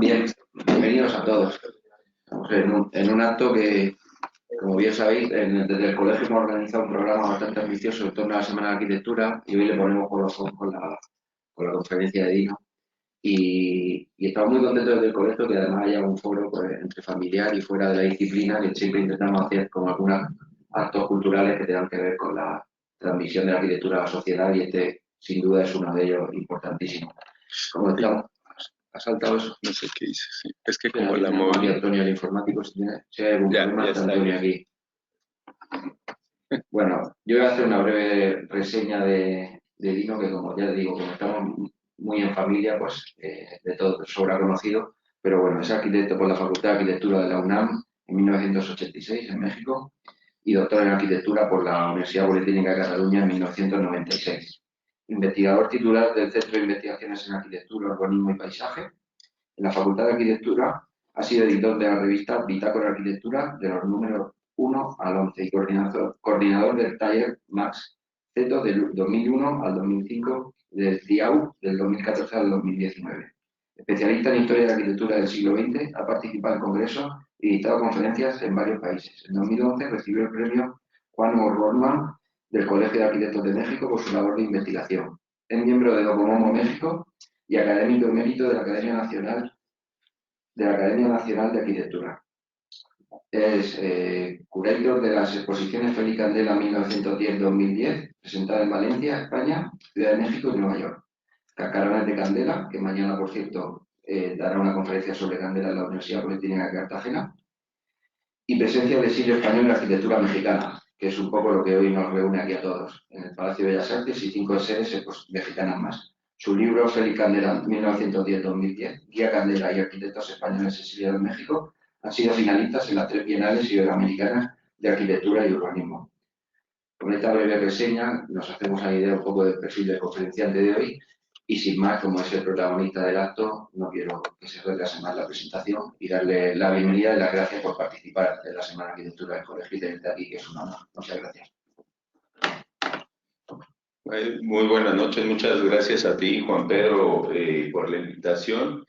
Bien, bienvenidos a todos. Estamos en un acto que, como bien sabéis, desde el colegio hemos organizado un programa bastante ambicioso en torno a la Semana de Arquitectura y hoy le ponemos colofón con la conferencia de Dino. Y estamos muy contentos desde el colegio que además haya un foro pues, entre familiar y fuera de la disciplina, que siempre intentamos hacer como algunos actos culturales que tengan que ver con la transmisión de la arquitectura a la sociedad y este, sin duda, es uno de ellos importantísimo. Como estamos, ¿ha saltado eso? No sé qué hice, sí. Es que Espera, como aquí la tenemos aquí a moví, Antonio, el informático. Si hay algún ya, problema, ya está está Antonio bien. aquí. Bueno, yo voy a hacer una breve reseña de Dino, que como ya digo, como estamos muy en familia, pues de todo sobra conocido. Pero bueno, es arquitecto por la Facultad de Arquitectura de la UNAM en 1986 en México y doctor en arquitectura por la Universidad Politécnica de Cataluña en 1996. Investigador titular del Centro de Investigaciones en Arquitectura, Urbanismo y Paisaje en la Facultad de Arquitectura ha sido editor de la revista Bitácora de Arquitectura de los números 1 al 11 y coordinador del taller Max Zeto del 2001 al 2005, del CIAU del 2014 al 2019. Especialista en Historia de la Arquitectura del siglo XX, ha participado en congresos y dictado conferencias en varios países. En 2011 recibió el premio Juan O'Rourke del Colegio de Arquitectos de México por su labor de investigación. Es miembro de Docomomo México y académico emérito de la Academia Nacional de Arquitectura. Es curator de las exposiciones Félix Candela 1910-2010, presentada en Valencia, España, Ciudad de México y Nueva York. Cascarones de Candela, que mañana, por cierto, dará una conferencia sobre Candela en la Universidad Politécnica de Cartagena. Y presencia del siglo español en la arquitectura mexicana, que es un poco lo que hoy nos reúne aquí a todos, en el Palacio de Bellas Artes y 5 sedes pues, mexicanas más. Su libro, Félix Candela, 1910-2010, Guía Candela y Arquitectos Españoles exiliados en México, han sido finalistas en las 3 bienales iberoamericanas de arquitectura y urbanismo. Con esta breve reseña nos hacemos una idea un poco del perfil del conferenciante de hoy y sin más, como es el protagonista del acto, no quiero que se retrase más la presentación y darle la bienvenida y las gracias por participar en la Semana de Arquitectura del Colegio y tenerte aquí, que es un honor. Muchas gracias. Muy buenas noches, muchas gracias a ti, Juan Pedro, por la invitación.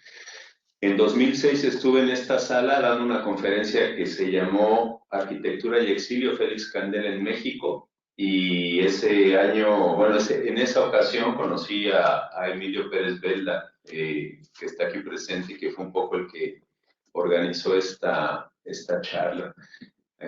En 2006 estuve en esta sala dando una conferencia que se llamó Arquitectura y Exilio Félix Candela en México. Y ese año, bueno, en esa ocasión conocí a Emilio Pérez Belda, que está aquí presente y que fue un poco el que organizó esta charla.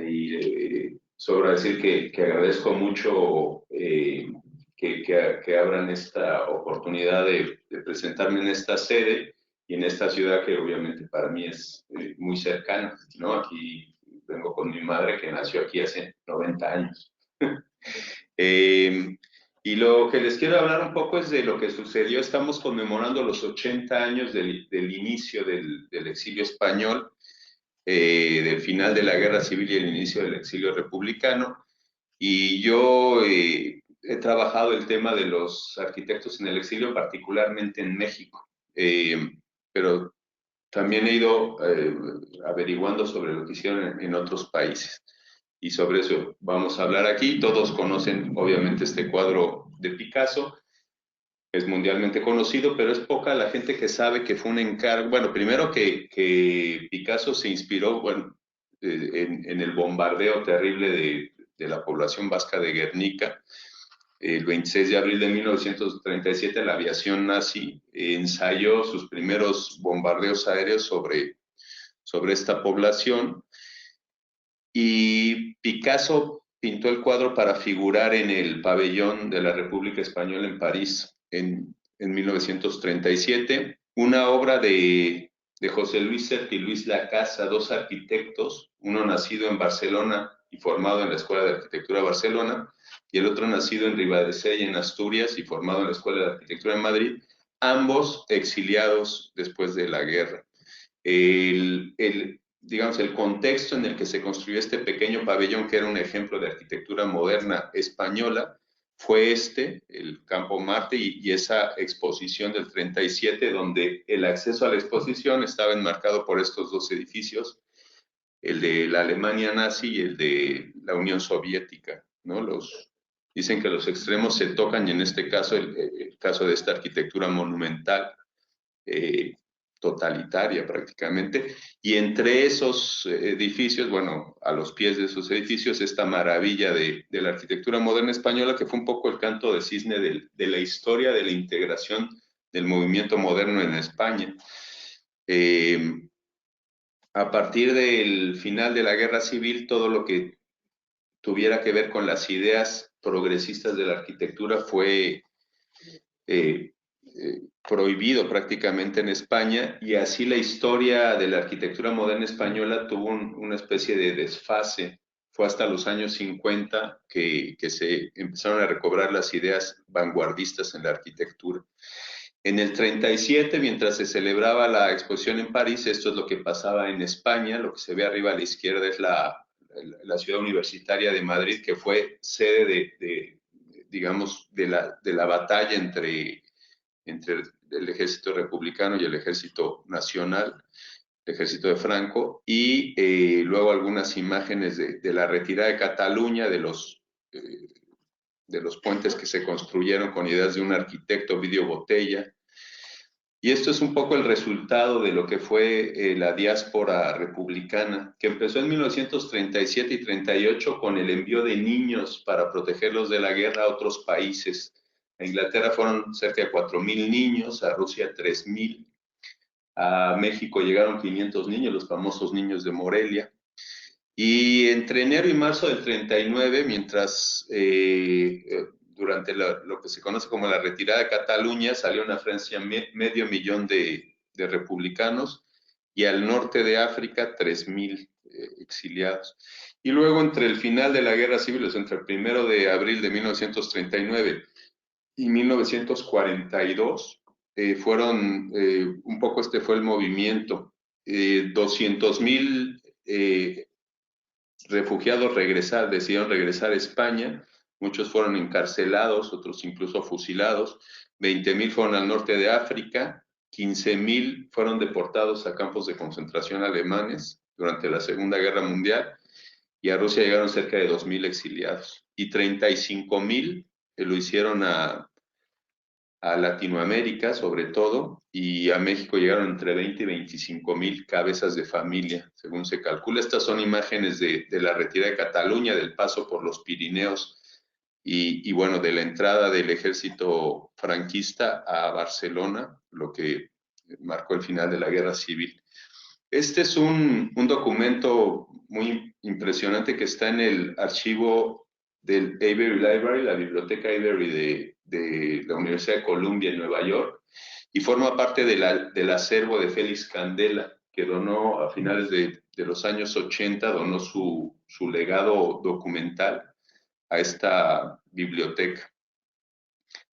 Y sobra decir que agradezco mucho que abran esta oportunidad de presentarme en esta sede y en esta ciudad que obviamente para mí es muy cercana, ¿no? Aquí vengo con mi madre que nació aquí hace 90 años. Y lo que les quiero hablar un poco es de lo que sucedió. Estamos conmemorando los 80 años del inicio del exilio español, del final de la Guerra Civil y el inicio del exilio republicano. Y yo he trabajado el tema de los arquitectos en el exilio, particularmente en México, pero también he ido averiguando sobre lo que hicieron en otros países. Y sobre eso vamos a hablar aquí. Todos conocen, obviamente, este cuadro de Picasso. Es mundialmente conocido, pero es poca la gente que sabe que fue un encargo. Bueno, primero que Picasso se inspiró, bueno, en el bombardeo terrible de la población vasca de Guernica. El 26 de abril de 1937, la aviación nazi ensayó sus primeros bombardeos aéreos sobre esta población. Y Picasso pintó el cuadro para figurar en el pabellón de la República Española en París en 1937. Una obra de José Luis Sert y Luis Lacasa, dos arquitectos, uno nacido en Barcelona y formado en la Escuela de Arquitectura de Barcelona, y el otro nacido en Ribadesella, en Asturias, y formado en la Escuela de Arquitectura de Madrid, ambos exiliados después de la guerra. Digamos, el contexto en el que se construyó este pequeño pabellón, que era un ejemplo de arquitectura moderna española, fue el Campo Marte, y esa exposición del 37, donde el acceso a la exposición estaba enmarcado por estos dos edificios, el de la Alemania nazi y el de la Unión Soviética, ¿no? Dicen que los extremos se tocan, y en este caso, el caso de esta arquitectura monumental, totalitaria prácticamente, y entre esos edificios, bueno, a los pies de esos edificios, esta maravilla de la arquitectura moderna española, que fue un poco el canto de cisne de la historia de la integración del movimiento moderno en España. A partir del final de la Guerra Civil, todo lo que tuviera que ver con las ideas progresistas de la arquitectura fue prohibido prácticamente en España, y así la historia de la arquitectura moderna española tuvo una especie de desfase. Fue hasta los años 50 que se empezaron a recobrar las ideas vanguardistas en la arquitectura. En el 37, mientras se celebraba la exposición en París, esto es lo que pasaba en España. Lo que se ve arriba a la izquierda es la ciudad universitaria de Madrid, que fue sede digamos, de la batalla entre el ejército republicano y el ejército nacional, el ejército de Franco, y luego algunas imágenes de la retirada de Cataluña, de los puentes que se construyeron con ideas de un arquitecto, Ovidio Botella. Y esto es un poco el resultado de lo que fue la diáspora republicana, que empezó en 1937 y 38 con el envío de niños para protegerlos de la guerra a otros países. A Inglaterra fueron cerca de 4,000 niños, a Rusia 3,000, a México llegaron 500 niños, los famosos niños de Morelia. Y entre enero y marzo del 39, mientras durante lo que se conoce como la retirada de Cataluña, salió a Francia medio millón de republicanos, y al norte de África 3,000 exiliados. Y luego, entre el final de la Guerra Civil, entre el 1 de abril de 1939 y 1942, fueron, un poco este fue el movimiento, 200,000 refugiados decidieron regresar a España. Muchos fueron encarcelados, otros incluso fusilados. 20,000 fueron al norte de África, 15,000 fueron deportados a campos de concentración alemanes durante la Segunda Guerra Mundial, y a Rusia llegaron cerca de 2,000 exiliados. Y 35,000 lo hicieron a Latinoamérica, sobre todo, y a México llegaron entre 20 y 25,000 cabezas de familia, según se calcula. Estas son imágenes de la retirada de Cataluña, del paso por los Pirineos y bueno, de la entrada del ejército franquista a Barcelona, lo que marcó el final de la Guerra Civil. Este es un documento muy impresionante que está en el archivo del Avery Library, la biblioteca Avery de la Universidad de Columbia en Nueva York, y forma parte del acervo de Félix Candela, que donó a finales de los años 80, donó su legado documental a esta biblioteca.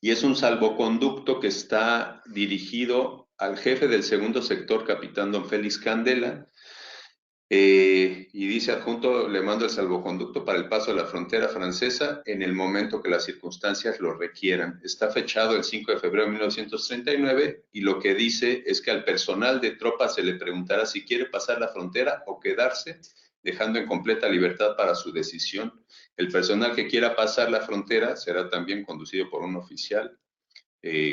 Y es un salvoconducto que está dirigido al jefe del segundo sector, capitán don Félix Candela, y dice adjunto: le mando el salvoconducto para el paso de la frontera francesa en el momento que las circunstancias lo requieran. Está fechado el 5 de febrero de 1939, y lo que dice es que al personal de tropas se le preguntará si quiere pasar la frontera o quedarse, dejando en completa libertad para su decisión. El personal que quiera pasar la frontera será también conducido por un oficial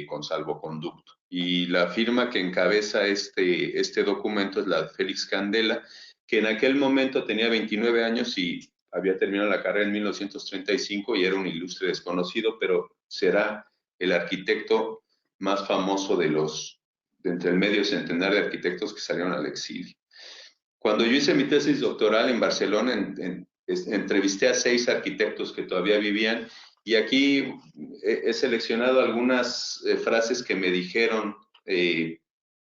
con salvoconducto. Y la firma que encabeza este documento es la de Félix Candela, que en aquel momento tenía 29 años y había terminado la carrera en 1935 y era un ilustre desconocido, pero será el arquitecto más famoso de entre el medio centenar de arquitectos que salieron al exilio. Cuando yo hice mi tesis doctoral en Barcelona, entrevisté a 6 arquitectos que todavía vivían, y aquí he seleccionado algunas frases que me dijeron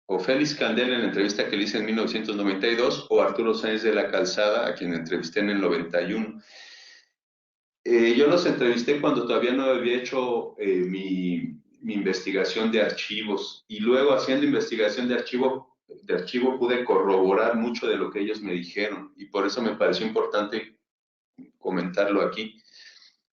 o Félix Candela en la entrevista que le hice en 1992, o Arturo Sáenz de la Calzada, a quien entrevisté en el 91. Yo los entrevisté cuando todavía no había hecho mi investigación de archivos, y luego, haciendo investigación de archivo pude corroborar mucho de lo que ellos me dijeron, y por eso me pareció importante comentarlo aquí.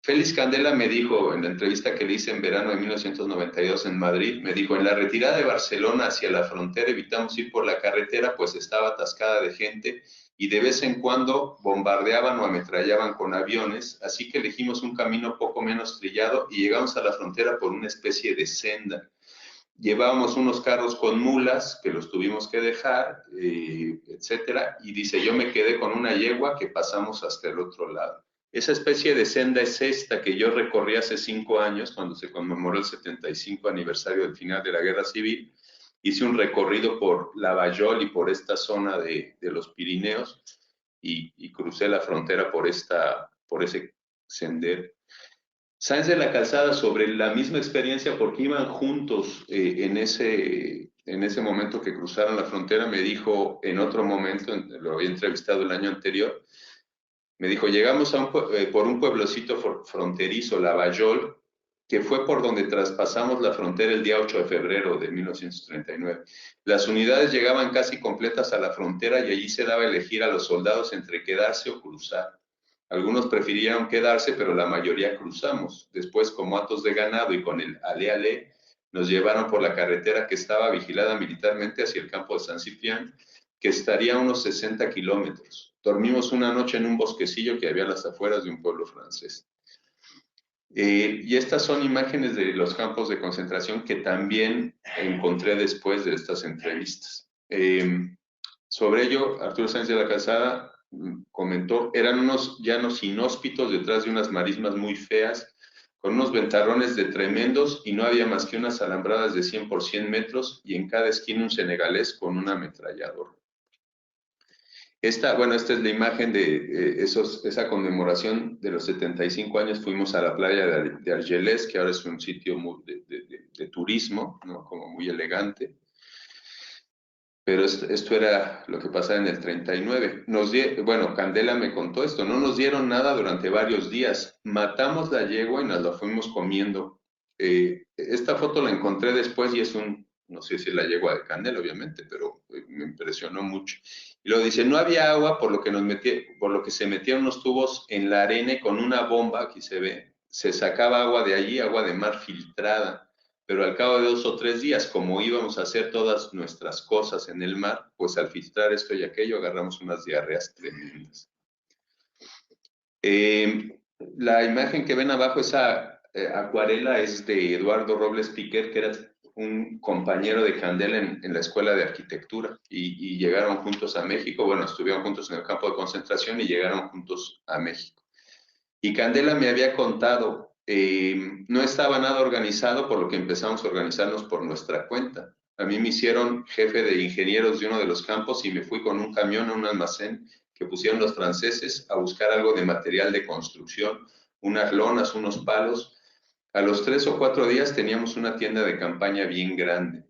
Félix Candela me dijo en la entrevista que le hice en verano de 1992 en Madrid, me dijo: en la retirada de Barcelona hacia la frontera evitamos ir por la carretera, pues estaba atascada de gente y de vez en cuando bombardeaban o ametrallaban con aviones, así que elegimos un camino poco menos trillado y llegamos a la frontera por una especie de senda. llevábamos unos carros con mulas que los tuvimos que dejar, etcétera, y dice, yo me quedé con una yegua que pasamos hasta el otro lado. Esa especie de senda es esta que yo recorrí hace 5 años, cuando se conmemoró el 75 aniversario del final de la Guerra Civil. Hice un recorrido por Lavallol y por esta zona de los Pirineos y crucé la frontera por ese sendero. Sáenz de la Calzada, sobre la misma experiencia, porque iban juntos en ese momento que cruzaron la frontera, me dijo en otro momento, lo había entrevistado el año anterior, me dijo, llegamos por un pueblocito fronterizo, Lavallol, que fue por donde traspasamos la frontera el día 8 de febrero de 1939. Las unidades llegaban casi completas a la frontera y allí se daba a elegir a los soldados entre quedarse o cruzar. Algunos prefirieron quedarse, pero la mayoría cruzamos. Después, como hatos de ganado y con el ale, nos llevaron por la carretera que estaba vigilada militarmente hacia el campo de San Ciprián, que estaría a unos 60 kilómetros. Dormimos una noche en un bosquecillo que había a las afueras de un pueblo francés. Y estas son imágenes de los campos de concentración que también encontré después de estas entrevistas. Sobre ello, Arturo Sáenz de la Calzada comentó, eran unos llanos inhóspitos detrás de unas marismas muy feas, con unos ventarrones de tremendos, y no había más que unas alambradas de 100 por 100 metros y en cada esquina un senegalés con un ametrallador. Esta es la imagen de esa conmemoración de los 75 años. Fuimos a la playa de Argelès, que ahora es un sitio de turismo, ¿no? Como muy elegante. Pero esto era lo que pasaba en el 39. Candela me contó esto, no nos dieron nada durante varios días. Matamos la yegua y nos la fuimos comiendo. Esta foto la encontré después y no sé si es la yegua de Candela, obviamente, pero me impresionó mucho. Y luego dice, no había agua, por lo que se metían unos tubos en la arena con una bomba, aquí se ve, se sacaba agua de allí, agua de mar filtrada. Pero al cabo de 2 o 3 días, como íbamos a hacer todas nuestras cosas en el mar, pues al filtrar esto y aquello agarramos unas diarreas tremendas. La imagen que ven abajo, esa acuarela, es de Eduardo Robles Piquer, que era un compañero de Candela en la Escuela de Arquitectura, y llegaron juntos a México. Bueno, estuvieron juntos en el campo de concentración y llegaron juntos a México. Y Candela me había contado, no estaba nada organizado, por lo que empezamos a organizarnos por nuestra cuenta. A mí me hicieron jefe de ingenieros de uno de los campos y me fui con un camión a un almacén que pusieron los franceses a buscar algo de material de construcción, unas lonas, unos palos. A los 3 o 4 días teníamos una tienda de campaña bien grande.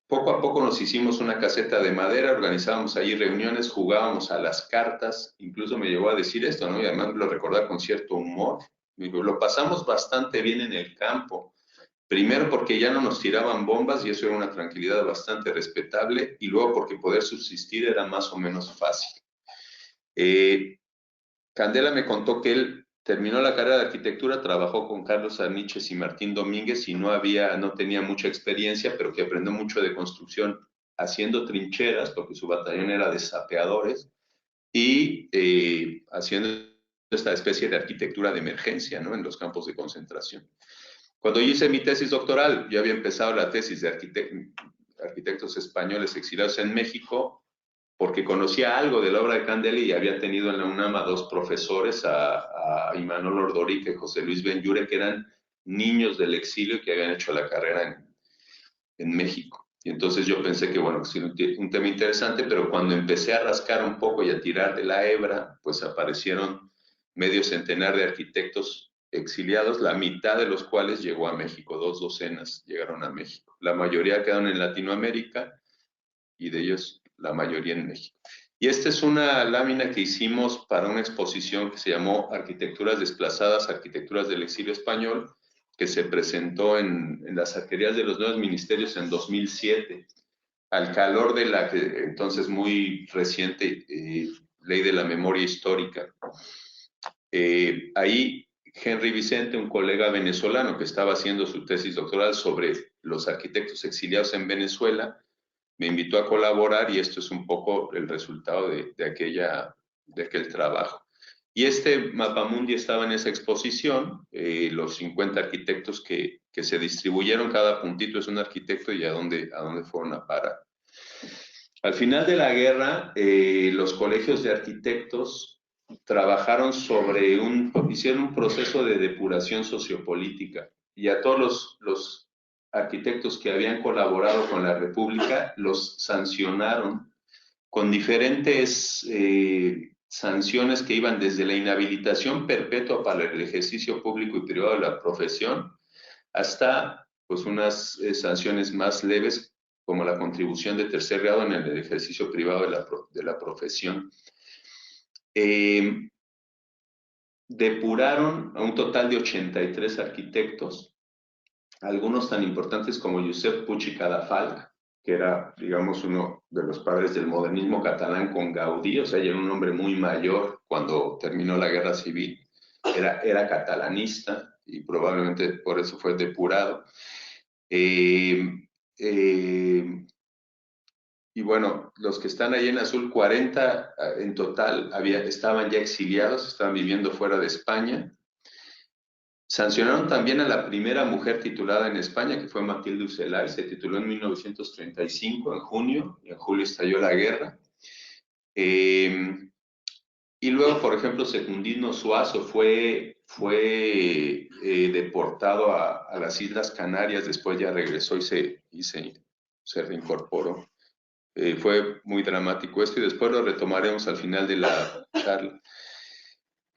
Poco a poco nos hicimos una caseta de madera, organizábamos ahí reuniones, jugábamos a las cartas, incluso me llegó a decir esto, ¿no? Y además lo recordaba con cierto humor. Digo, lo pasamos bastante bien en el campo. Primero porque ya no nos tiraban bombas y eso era una tranquilidad bastante respetable, y luego porque poder subsistir era más o menos fácil. Candela me contó que él terminó la carrera de arquitectura, trabajó con Carlos Arniches y Martín Domínguez y no tenía mucha experiencia, pero que aprendió mucho de construcción haciendo trincheras, porque su batallón era de sapeadores, y haciendo esta especie de arquitectura de emergencia, ¿no? En los campos de concentración. Cuando yo hice mi tesis doctoral, yo había empezado la tesis de arquitectos españoles exiliados en México, porque conocía algo de la obra de Candela y había tenido en la UNAM a 2 profesores, a Imanol Ordorica y José Luis Benlliure, que eran niños del exilio que habían hecho la carrera en México. Y entonces yo pensé que, bueno, sí, un tema interesante, pero cuando empecé a rascar un poco y a tirar de la hebra, pues aparecieron medio centenar de arquitectos exiliados, la mitad de los cuales llegó a México, 2 docenas llegaron a México. La mayoría quedaron en Latinoamérica y de ellos la mayoría en México. Y esta es una lámina que hicimos para una exposición que se llamó Arquitecturas Desplazadas, Arquitecturas del Exilio Español, que se presentó en las arquerías de los nuevos ministerios en 2007, al calor de la entonces muy reciente Ley de la Memoria Histórica. Ahí Henry Vicente, un colega venezolano que estaba haciendo su tesis doctoral sobre los arquitectos exiliados en Venezuela, me invitó a colaborar y esto es un poco el resultado de aquel trabajo. Y este mapamundi estaba en esa exposición, los 50 arquitectos que que se distribuyeron, cada puntito es un arquitecto y a dónde fueron a parar. Al final de la guerra, los colegios de arquitectos trabajaron hicieron un proceso de depuración sociopolítica y a todos los arquitectos que habían colaborado con la República los sancionaron con diferentes sanciones que iban desde la inhabilitación perpetua para el ejercicio público y privado de la profesión hasta pues unas sanciones más leves como la contribución de tercer grado en el ejercicio privado de la profesión. Depuraron a un total de 83 arquitectos, algunos tan importantes como Josep Puig i Cadafalch, que era, digamos, uno de los padres del modernismo catalán con Gaudí, o sea, ya era un hombre muy mayor cuando terminó la guerra civil, era catalanista y probablemente por eso fue depurado. Y bueno, los que están ahí en azul, 40 en total, estaban ya exiliados, estaban viviendo fuera de España. Sancionaron también a la primera mujer titulada en España, que fue Matilde Ucelay, se tituló en 1935, en junio, y en julio estalló la guerra. Y luego, por ejemplo, Secundino Suazo fue deportado a las Islas Canarias, después ya regresó y se reincorporó. Fue muy dramático esto y después lo retomaremos al final de la charla.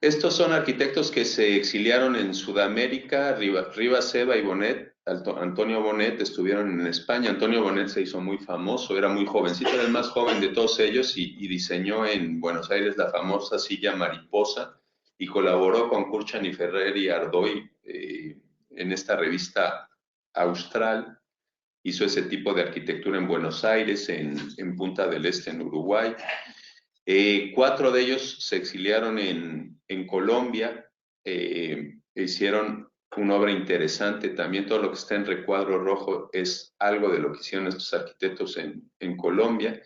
Estos son arquitectos que se exiliaron en Sudamérica. Rivas Seva y Bonet, Antonio Bonet, estuvieron en España. Antonio Bonet se hizo muy famoso, era muy jovencito, era el más joven de todos ellos y diseñó en Buenos Aires la famosa silla mariposa y colaboró con Curchan Ferrer y Ardoy en esta revista austral. Hizo ese tipo de arquitectura en Buenos Aires, en Punta del Este, en Uruguay. 4 de ellos se exiliaron en Colombia, hicieron una obra interesante. También todo lo que está en recuadro rojo es algo de lo que hicieron estos arquitectos en Colombia.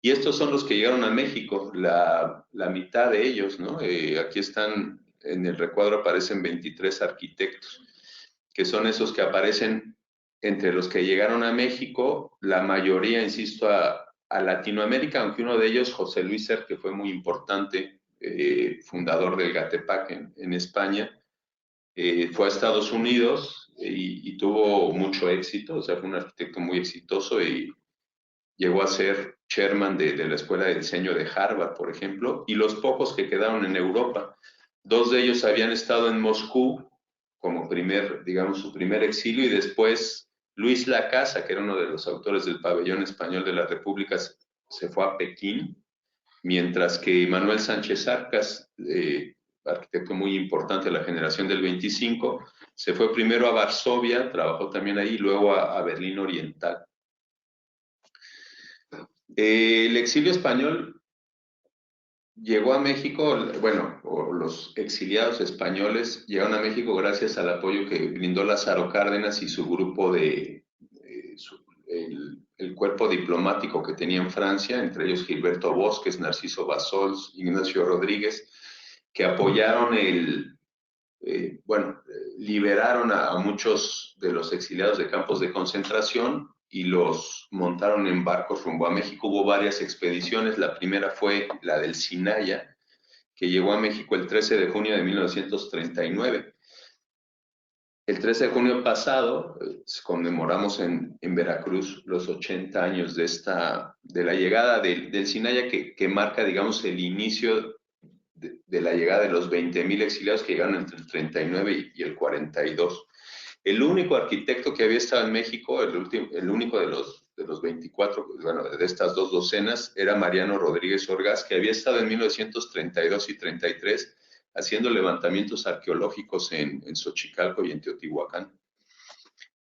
Y estos son los que llegaron a México, la mitad de ellos, ¿no? Aquí están, en el recuadro aparecen 23 arquitectos, que son esos que aparecen entre los que llegaron a México, la mayoría, insisto, a Latinoamérica, aunque uno de ellos, José Luis Ser, que fue muy importante, fundador del Gatepac en España, fue a Estados Unidos y tuvo mucho éxito, o sea, fue un arquitecto muy exitoso y llegó a ser chairman de la Escuela de Diseño de Harvard, por ejemplo, y los pocos que quedaron en Europa. 2 de ellos habían estado en Moscú como su primer exilio, y después Luis Lacasa, que era uno de los autores del Pabellón Español de la República, se fue a Pekín, mientras que Manuel Sánchez Arcas, arquitecto muy importante de la generación del 25, se fue primero a Varsovia, trabajó también ahí, y luego a Berlín Oriental. El exilio español llegó a México, bueno, los exiliados españoles llegaron a México gracias al apoyo que brindó Lázaro Cárdenas y su grupo el cuerpo diplomático que tenía en Francia, entre ellos Gilberto Bosques, Narciso Bassols, Ignacio Rodríguez, que apoyaron liberaron a muchos de los exiliados de campos de concentración y los montaron en barcos rumbo a México. Hubo varias expediciones, la primera fue la del Sinaya, que llegó a México el 13 de junio de 1939. El 13 de junio pasado conmemoramos en Veracruz los 80 años de la llegada del Sinaya, que marca, digamos, el inicio de la llegada de los 20,000 exiliados que llegaron entre el 39 y el 42. El único arquitecto que había estado en México, el único de los 24, bueno, de estas 2 docenas, era Mariano Rodríguez Orgaz, que había estado en 1932 y 33 haciendo levantamientos arqueológicos en Xochicalco y en Teotihuacán.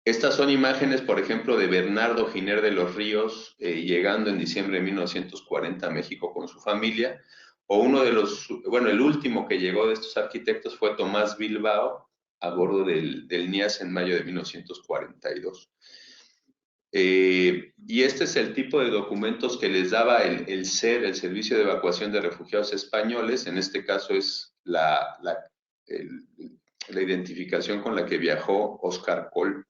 Estas son imágenes, por ejemplo, de Bernardo Giner de los Ríos llegando en diciembre de 1940 a México con su familia, o el último que llegó de estos arquitectos fue Tomás Bilbao a bordo del NIAS en mayo de 1942. Y este es el tipo de documentos que les daba el SER, el Servicio de Evacuación de Refugiados Españoles. En este caso es la identificación con la que viajó Óscar Coll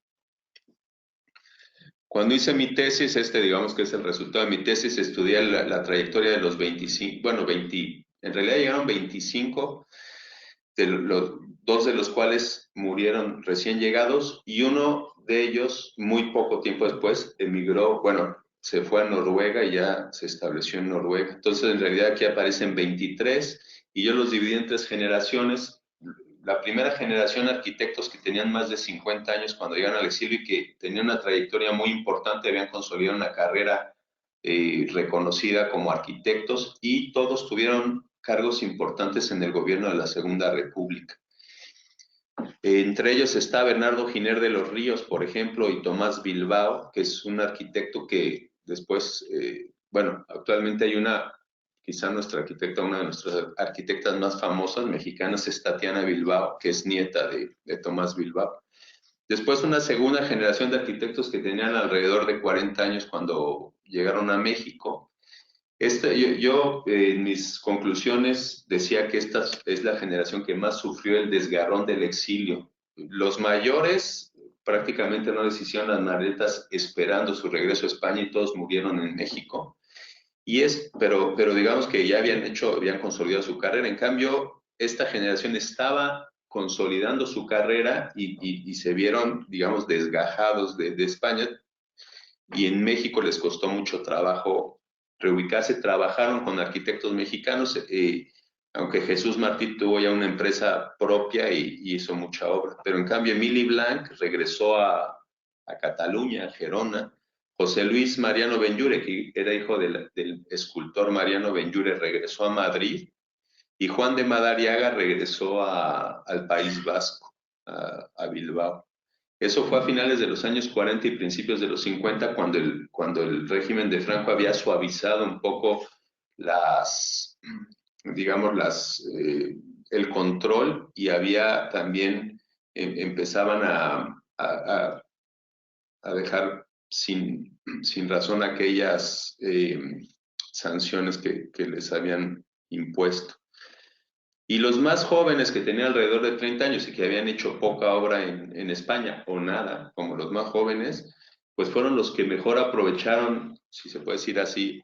Cuando hice mi tesis, digamos que es el resultado de mi tesis, estudié la trayectoria de los 25, bueno, 20, en realidad llegaron 25, dos de los cuales murieron recién llegados y uno de ellos, muy poco tiempo después, emigró, bueno, se fue a Noruega y ya se estableció en Noruega. Entonces, en realidad aquí aparecen 23 y yo los dividí en tres generaciones. La primera generación de arquitectos que tenían más de 50 años cuando llegan al exilio y que tenían una trayectoria muy importante, habían consolidado una carrera reconocida como arquitectos y todos tuvieron cargos importantes en el gobierno de la Segunda República. Entre ellos está Bernardo Giner de los Ríos, por ejemplo, y Tomás Bilbao, que es un arquitecto que después, bueno, actualmente hay quizá nuestra arquitecta, una de nuestras arquitectas más famosas mexicanas es Tatiana Bilbao, que es nieta de Tomás Bilbao. Después una segunda generación de arquitectos que tenían alrededor de 40 años cuando llegaron a México. Yo en mis conclusiones decía que esta es la generación que más sufrió el desgarrón del exilio. Los mayores prácticamente no deshicieron las maletas esperando su regreso a España y todos murieron en México. Pero digamos que ya habían consolidado su carrera. En cambio, esta generación estaba consolidando su carrera y se vieron, digamos, desgajados de España. Y en México les costó mucho trabajo reubicarse. Trabajaron con arquitectos mexicanos, aunque Jesús Martí tuvo ya una empresa propia y hizo mucha obra. Pero en cambio, Emili Blanc regresó a Cataluña, a Gerona. José Luis Mariano Benlliure, que era hijo del escultor Mariano Benlliure, regresó a Madrid. Y Juan de Madariaga regresó al País Vasco, a Bilbao. Eso fue a finales de los años 40 y principios de los 50, cuando el régimen de Franco había suavizado un poco digamos, el control y había también, empezaban a dejar sin razón aquellas sanciones que les habían impuesto. Y los más jóvenes que tenían alrededor de 30 años y que habían hecho poca obra en España o nada, como los más jóvenes, pues fueron los que mejor aprovecharon, si se puede decir así,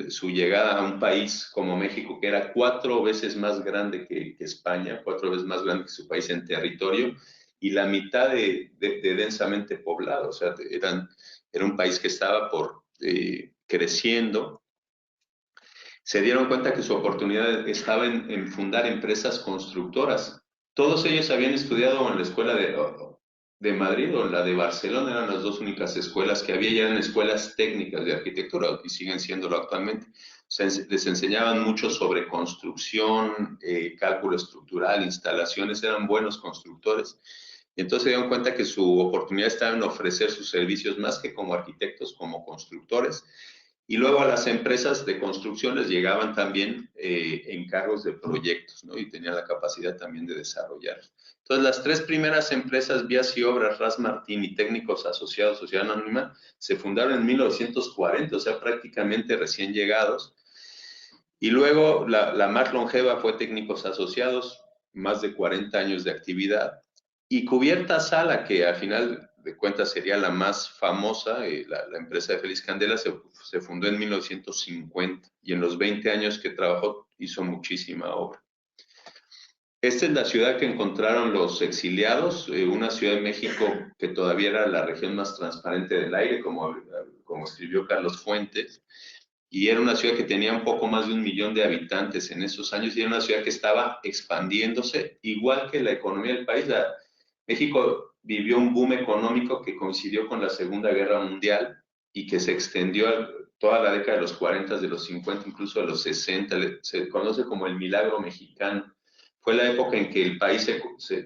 su llegada a un país como México, que era 4 veces más grande que España, 4 veces más grande que su país en territorio y la mitad de densamente poblado. O sea, era un país que estaba creciendo. Se dieron cuenta que su oportunidad estaba en fundar empresas constructoras. Todos ellos habían estudiado en la escuela de Madrid o en la de Barcelona, eran las dos únicas escuelas que había, y eran escuelas técnicas de arquitectura y siguen siéndolo actualmente. Les enseñaban mucho sobre construcción, cálculo estructural, instalaciones, eran buenos constructores. Y entonces se dieron cuenta que su oportunidad estaba en ofrecer sus servicios más que como arquitectos, como constructores. Y luego a las empresas de construcción les llegaban también encargos de proyectos, ¿no? Y tenían la capacidad también de desarrollar. Entonces, las 3 primeras empresas, Vías y Obras, Ras Martín y Técnicos Asociados, Sociedad Anónima, se fundaron en 1940, o sea, prácticamente recién llegados. Y luego la más longeva fue Técnicos Asociados, más de 40 años de actividad. Y Cubierta Sala, que al final de cuentas sería la más famosa, la empresa de Félix Candela, se fundó en 1950 y en los 20 años que trabajó hizo muchísima obra. Esta es la ciudad que encontraron los exiliados, una ciudad de México que todavía era la región más transparente del aire, como escribió Carlos Fuentes, y era una ciudad que tenía un poco más de 1 millón de habitantes en esos años y era una ciudad que estaba expandiéndose, igual que la economía del país. México vivió un boom económico que coincidió con la Segunda Guerra Mundial y que se extendió a toda la década de los 40, de los 50, incluso de los 60. Se conoce como el milagro mexicano. Fue la época en que el país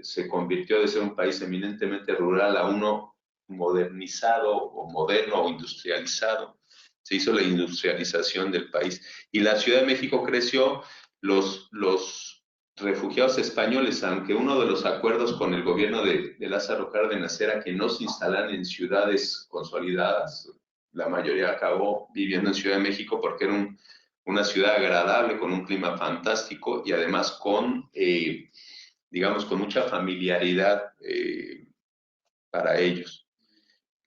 se convirtió de ser un país eminentemente rural a uno modernizado o moderno o industrializado. Se hizo la industrialización del país. Y la Ciudad de México creció. Los refugiados españoles, aunque uno de los acuerdos con el gobierno de Lázaro Cárdenas era que no se instalaran en ciudades consolidadas, la mayoría acabó viviendo en Ciudad de México porque era una ciudad agradable, con un clima fantástico y además digamos, con mucha familiaridad para ellos.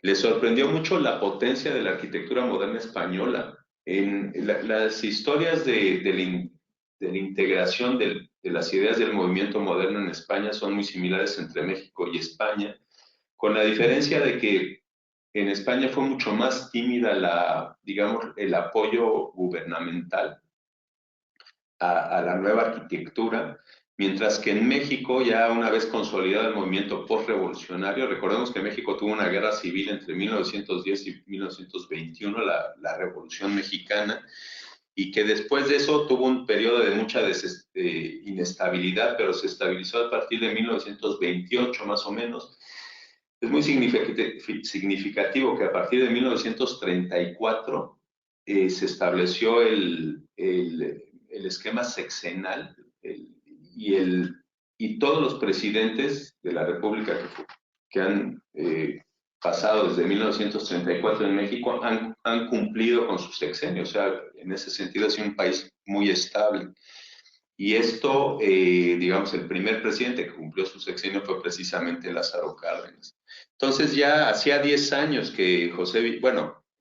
Le sorprendió mucho la potencia de la arquitectura moderna española. Las historias de la integración de las ideas del movimiento moderno en España son muy similares entre México y España, con la diferencia de que en España fue mucho más tímida digamos, el apoyo gubernamental a la nueva arquitectura, mientras que en México, ya una vez consolidado el movimiento postrevolucionario, recordemos que México tuvo una guerra civil entre 1910 y 1921, la Revolución Mexicana, y que después de eso tuvo un periodo de mucha inestabilidad, pero se estabilizó a partir de 1928 más o menos. Es muy significativo que a partir de 1934 se estableció el esquema sexenal y, y todos los presidentes de la República que han pasado desde 1934 en México han cumplido con su sexenio. O sea, en ese sentido ha sido un país muy estable. Y esto, digamos, el primer presidente que cumplió su sexenio fue precisamente Lázaro Cárdenas. Entonces ya hacía 10 años que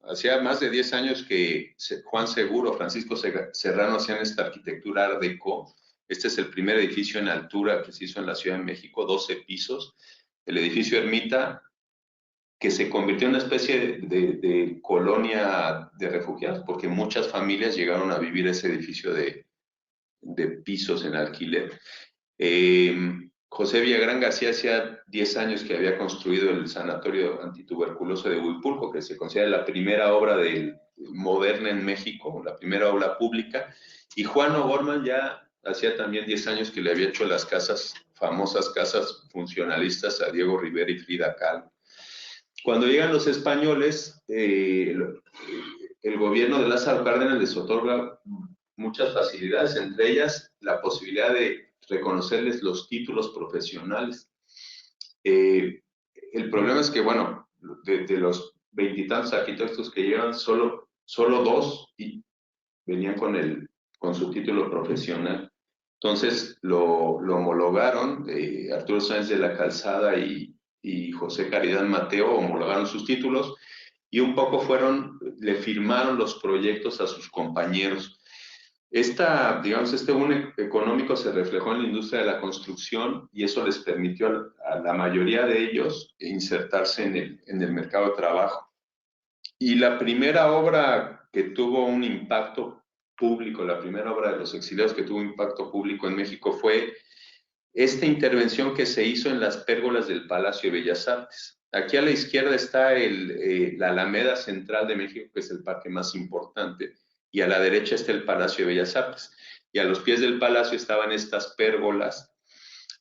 hacía más de 10 años que Juan Seguro, Francisco Serrano hacían esta arquitectura Art Deco. Este es el primer edificio en altura que se hizo en la Ciudad de México, 12 pisos. El edificio Ermita, que se convirtió en una especie de colonia de refugiados, porque muchas familias llegaron a vivir ese edificio de pisos en alquiler. José Villagrán García hacía 10 años que había construido el sanatorio antituberculoso de Huipulco, que se considera la primera obra moderna en México, la primera obra pública, y Juan O'Gorman ya hacía también 10 años que le había hecho las famosas casas funcionalistas a Diego Rivera y Frida Kahlo. Cuando llegan los españoles, el gobierno de Lázaro Cárdenas les otorga muchas facilidades, entre ellas la posibilidad de reconocerles los títulos profesionales. El problema es que, bueno, de los veintitantos arquitectos que llegan, solo 2 venían con su título profesional. Entonces lo homologaron, Arturo Sáenz de la Calzada y José Caridad Mateo homologaron sus títulos y un poco le firmaron los proyectos a sus compañeros. Este boom económico se reflejó en la industria de la construcción y eso les permitió a la mayoría de ellos insertarse en el mercado de trabajo. Y la primera obra que tuvo un impacto público, la primera obra de los exiliados que tuvo impacto público en México fue esta intervención que se hizo en las pérgolas del Palacio de Bellas Artes. Aquí a la izquierda está la Alameda Central de México, que es el parque más importante, y a la derecha está el Palacio de Bellas Artes. Y a los pies del palacio estaban estas pérgolas,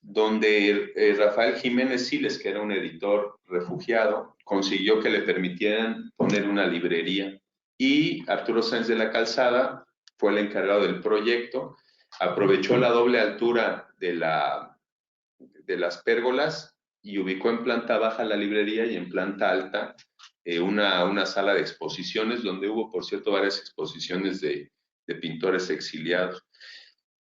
donde Rafael Jiménez Siles, que era un editor refugiado, consiguió que le permitieran poner una librería. Y Arturo Sáenz de la Calzada fue el encargado del proyecto, aprovechó la doble altura de las pérgolas y ubicó en planta baja la librería y en planta alta una sala de exposiciones, donde hubo, por cierto, varias exposiciones de pintores exiliados.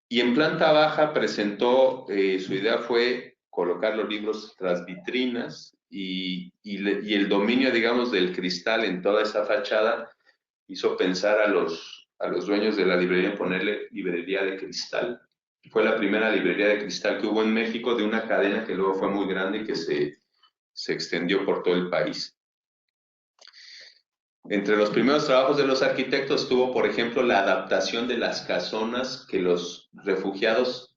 Y en planta baja presentó, su idea fue colocar los libros tras vitrinas y el dominio, digamos, del cristal en toda esa fachada hizo pensar a los dueños de la librería en ponerle librería de cristal. Fue la primera librería de cristal que hubo en México, de una cadena que luego fue muy grande y que se extendió por todo el país. Entre los primeros trabajos de los arquitectos estuvo, por ejemplo, la adaptación de las casonas que los refugiados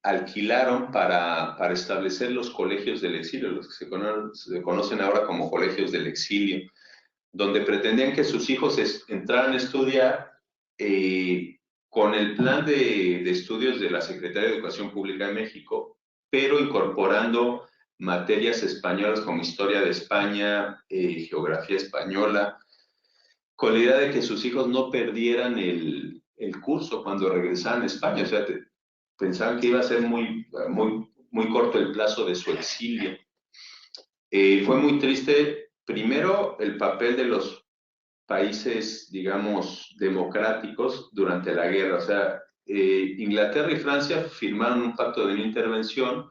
alquilaron para establecer los colegios del exilio, los que se conocen ahora como colegios del exilio, donde pretendían que sus hijos entraran a estudiar con el plan de estudios de la Secretaría de Educación Pública de México, pero incorporando materias españolas como historia de España, geografía española, con la idea de que sus hijos no perdieran el curso cuando regresaran a España. O sea, pensaban que iba a ser muy corto el plazo de su exilio. Fue muy triste, primero, el papel de los países, digamos, democráticos durante la guerra. O sea, Inglaterra y Francia firmaron un pacto de no intervención,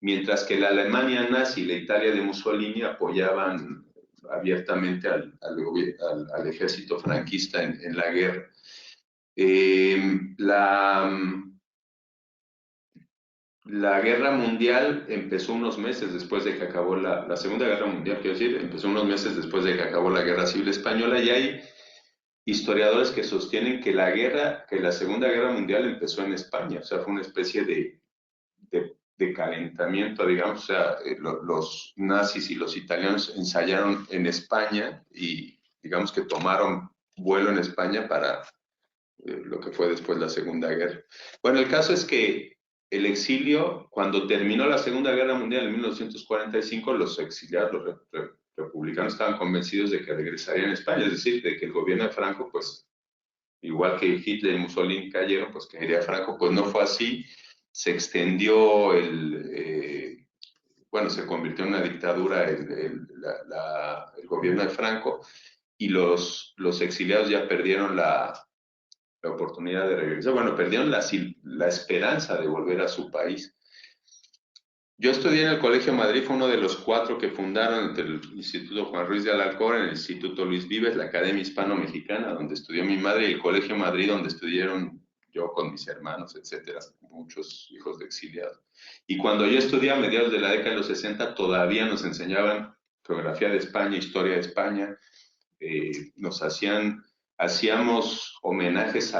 mientras que la Alemania nazi y la Italia de Mussolini apoyaban abiertamente al ejército franquista en la guerra. La guerra mundial empezó unos meses después de que acabó la Segunda Guerra Mundial, quiero decir, empezó unos meses después de que acabó la Guerra Civil Española, y hay historiadores que sostienen que la Segunda Guerra Mundial empezó en España, o sea, fue una especie de calentamiento, digamos, o sea, los nazis y los italianos ensayaron en España y digamos que tomaron vuelo en España para lo que fue después la Segunda Guerra. Bueno, el caso es que el exilio, cuando terminó la Segunda Guerra Mundial en 1945, los exiliados, los republicanos estaban convencidos de que regresarían a España, es decir, de que el gobierno de Franco, pues, igual que Hitler y Mussolini cayeron, pues caería Franco. Pues no fue así, se extendió bueno, se convirtió en una dictadura el gobierno de Franco, y los exiliados ya perdieron la oportunidad de regresar. Bueno, perdieron la esperanza de volver a su país. Yo estudié en el Colegio Madrid, fue uno de los 4 que fundaron entre el Instituto Juan Ruiz de Alarcón, el Instituto Luis Vives, la Academia Hispano-Mexicana, donde estudió mi madre, y el Colegio Madrid, donde estudiaron yo con mis hermanos, etcétera, muchos hijos de exiliados. Y cuando yo estudié a mediados de la década de los 60, todavía nos enseñaban geografía de España, historia de España, hacíamos homenajes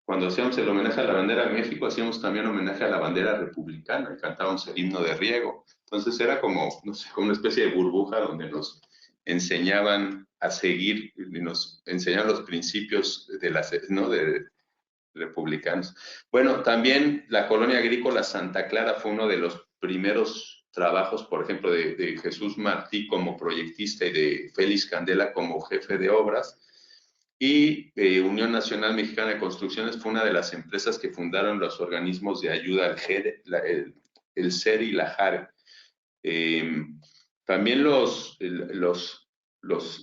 cuando hacíamos el homenaje a la bandera de México, hacíamos también homenaje a la bandera republicana y cantábamos el himno de Riego. Entonces era como, no sé, como una especie de burbuja donde nos enseñaban a seguir y nos enseñaban los principios de republicanos. Bueno, también la colonia agrícola Santa Clara fue uno de los primeros trabajos, por ejemplo, de Jesús Martí como proyectista y de Félix Candela como jefe de obras. Y Unión Nacional Mexicana de Construcciones fue una de las empresas que fundaron los organismos de ayuda al GERE, el CER y la JARE. También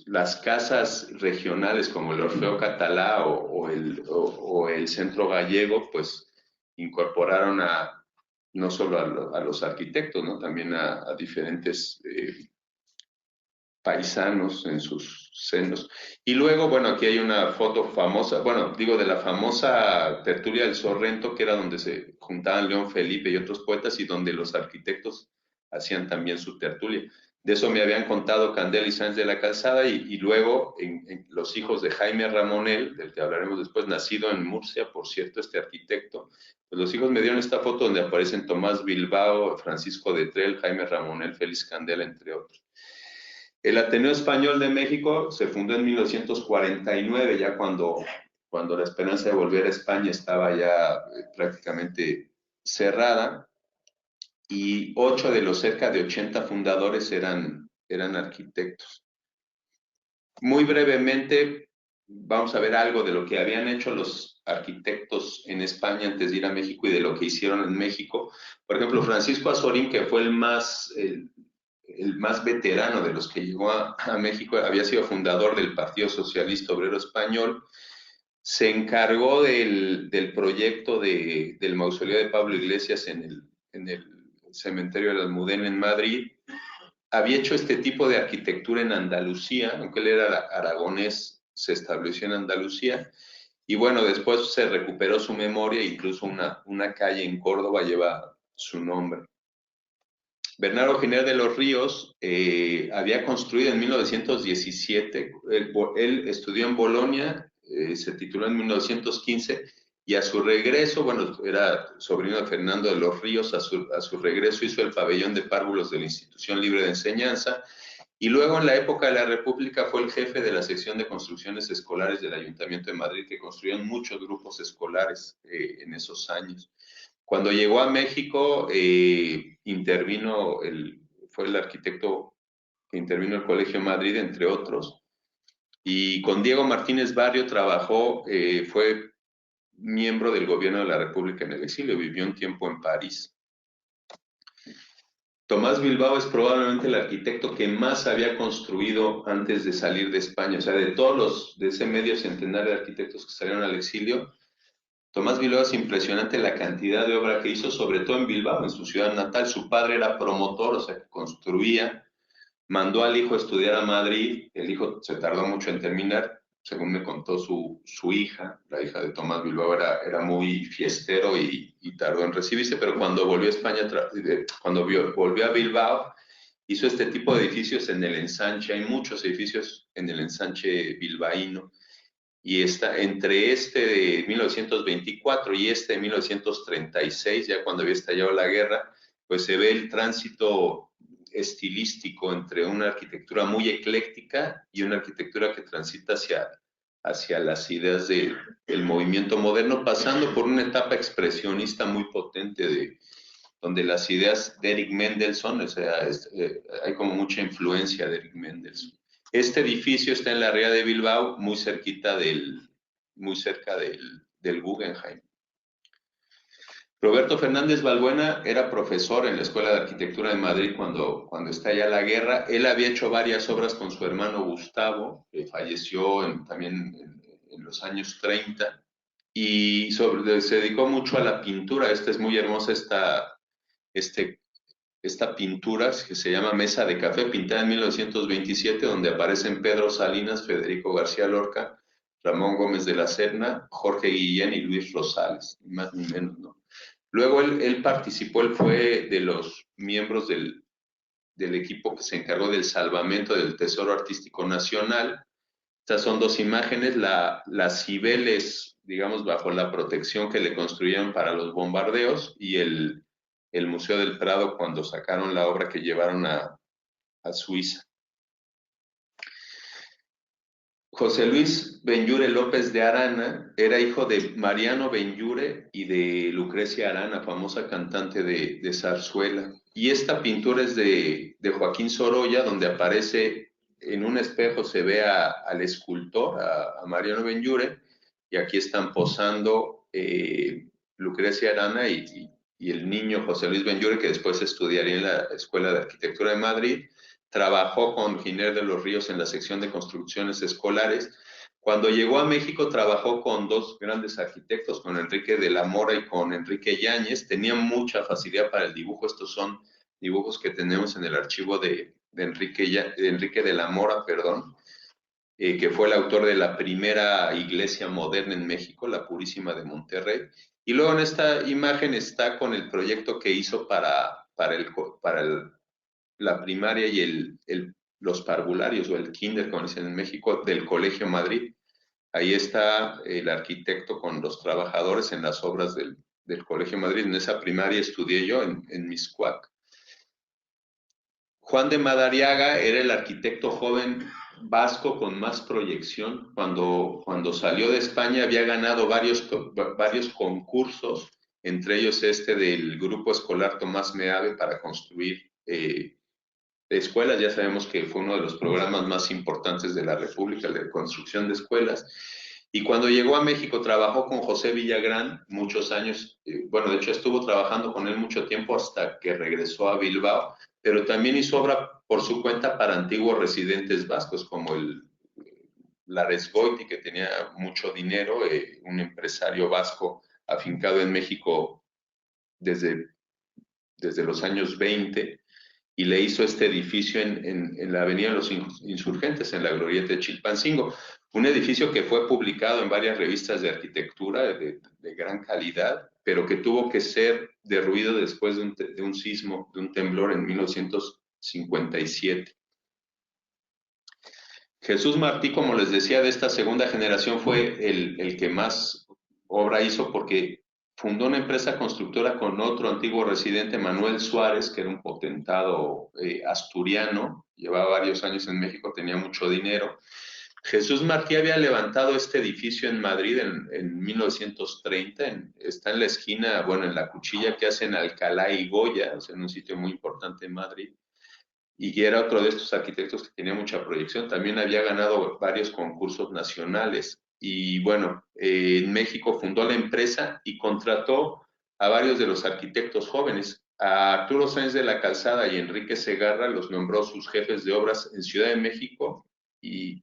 las casas regionales como el Orfeo Catalá o el Centro Gallego, pues incorporaron no solo a los arquitectos, ¿no? También a diferentes paisanos en sus senos. Y luego, bueno, aquí hay una foto famosa, bueno, digo, de la famosa tertulia del Sorrento, que era donde se juntaban León Felipe y otros poetas, y donde los arquitectos hacían también su tertulia. De eso me habían contado Candela y Sáenz de la Calzada, y luego en los hijos de Jaime Ramonel, del que hablaremos después, nacido en Murcia, por cierto, este arquitecto. Pues los hijos me dieron esta foto donde aparecen Tomás Bilbao, Francisco de Trel, Jaime Ramonel, Félix Candela, entre otros. El Ateneo Español de México se fundó en 1949, ya cuando la esperanza de volver a España estaba ya prácticamente cerrada, y 8 de los cerca de 80 fundadores eran arquitectos. Muy brevemente, vamos a ver algo de lo que habían hecho los arquitectos en España antes de ir a México y de lo que hicieron en México. Por ejemplo, Francisco Azorín, que fue el más veterano de los que llegó a México, había sido fundador del Partido Socialista Obrero Español, se encargó del proyecto del mausoleo de Pablo Iglesias en el cementerio de la Almudena en Madrid. Había hecho este tipo de arquitectura en Andalucía, aunque él era aragonés, se estableció en Andalucía, y bueno, después se recuperó su memoria, incluso una calle en Córdoba lleva su nombre. Bernardo Giner de los Ríos había construido en 1917, él estudió en Bolonia, se tituló en 1915, y a su regreso, bueno, era sobrino de Fernando de los Ríos, a su regreso hizo el pabellón de párvulos de la Institución Libre de Enseñanza, y luego en la época de la República fue el jefe de la sección de construcciones escolares del Ayuntamiento de Madrid, que construyeron muchos grupos escolares en esos años. Cuando llegó a México, fue el arquitecto que intervino el Colegio Madrid, entre otros, y con Diego Martínez Barrio trabajó, fue miembro del gobierno de la República en el exilio, vivió un tiempo en París. Tomás Bilbao es probablemente el arquitecto que más había construido antes de salir de España, o sea, de ese medio centenar de arquitectos que salieron al exilio, Tomás Bilbao es impresionante la cantidad de obra que hizo, sobre todo en Bilbao, en su ciudad natal. Su padre era promotor, o sea, que construía mandó al hijo a estudiar a Madrid, el hijo se tardó mucho en terminar, según me contó su hija, la hija de Tomás Bilbao, era muy fiestero y tardó en recibirse, pero cuando volvió a España, volvió a Bilbao, hizo este tipo de edificios en el ensanche, hay muchos edificios en el ensanche bilbaíno, y está entre este de 1924 y este de 1936, ya cuando había estallado la guerra, pues se ve el tránsito estilístico entre una arquitectura muy ecléctica y una arquitectura que transita hacia las ideas del movimiento moderno, pasando por una etapa expresionista muy potente donde las ideas de Eric Mendelssohn, o sea, hay como mucha influencia de Eric Mendelssohn. Este edificio está en la ría de Bilbao, muy cerca del Guggenheim. Roberto Fernández Balbuena era profesor en la Escuela de Arquitectura de Madrid cuando estalla la guerra. Él había hecho varias obras con su hermano Gustavo, que falleció también en los años 30, y se dedicó mucho a la pintura. Esta es muy hermosa, esta pintura que se llama Mesa de Café, pintada en 1927, donde aparecen Pedro Salinas, Federico García Lorca, Ramón Gómez de la Serna, Jorge Guillén y Luis Rosales, ni más ni menos, ¿no? Luego él participó, él fue de los miembros del equipo que se encargó del salvamento del Tesoro Artístico Nacional. Estas son dos imágenes, las Cibeles, digamos, bajo la protección que le construyeron para los bombardeos, y el Museo del Prado cuando sacaron la obra que llevaron a Suiza. José Luis Benlliure López de Arana era hijo de Mariano Benlliure y de Lucrecia Arana, famosa cantante de zarzuela. Y esta pintura es de Joaquín Sorolla, donde aparece en un espejo, se ve al escultor, a Mariano Benlliure, y aquí están posando Lucrecia Arana y el niño José Luis Benlliure, que después estudiaría en la Escuela de Arquitectura de Madrid. Trabajó con Giner de los Ríos en la sección de construcciones escolares. Cuando llegó a México trabajó con dos grandes arquitectos, con Enrique de la Mora y con Enrique Yáñez. Tenía mucha facilidad para el dibujo. Estos son dibujos que tenemos en el archivo de Enrique de la Mora, que fue el autor de la primera iglesia moderna en México, la Purísima de Monterrey. Y luego en esta imagen está con el proyecto que hizo para la primaria y los parvularios o el kinder, como dicen en México, del Colegio Madrid. Ahí está el arquitecto con los trabajadores en las obras del Colegio Madrid. En esa primaria estudié yo en Miscuac. Juan de Madariaga era el arquitecto joven vasco con más proyección. Cuando salió de España había ganado varios concursos, entre ellos este del Grupo Escolar Tomás Meave para construir escuelas. Ya sabemos que fue uno de los programas más importantes de la República, de construcción de escuelas. Y cuando llegó a México trabajó con José Villagrán muchos años. Bueno, de hecho estuvo trabajando con él mucho tiempo hasta que regresó a Bilbao, pero también hizo obra por su cuenta para antiguos residentes vascos como Larresgoiti, que tenía mucho dinero, un empresario vasco afincado en México desde los años 20, y le hizo este edificio en la Avenida de los Insurgentes, en la glorieta de Chilpancingo. Un edificio que fue publicado en varias revistas de arquitectura de gran calidad, pero que tuvo que ser derruido después de un sismo, de un temblor en 1957. Jesús Martí, como les decía, de esta segunda generación fue el que más obra hizo, porque fundó una empresa constructora con otro antiguo residente, Manuel Suárez, que era un potentado asturiano, llevaba varios años en México, tenía mucho dinero. Jesús Martí había levantado este edificio en Madrid en 1930, está en la esquina, bueno, en la cuchilla que hacen Alcalá y Goya, o sea, en un sitio muy importante en Madrid, y era otro de estos arquitectos que tenía mucha proyección. También había ganado varios concursos nacionales. Y bueno, en México fundó la empresa y contrató a varios de los arquitectos jóvenes. A Arturo Sáenz de la Calzada y Enrique Segarra los nombró sus jefes de obras en Ciudad de México, y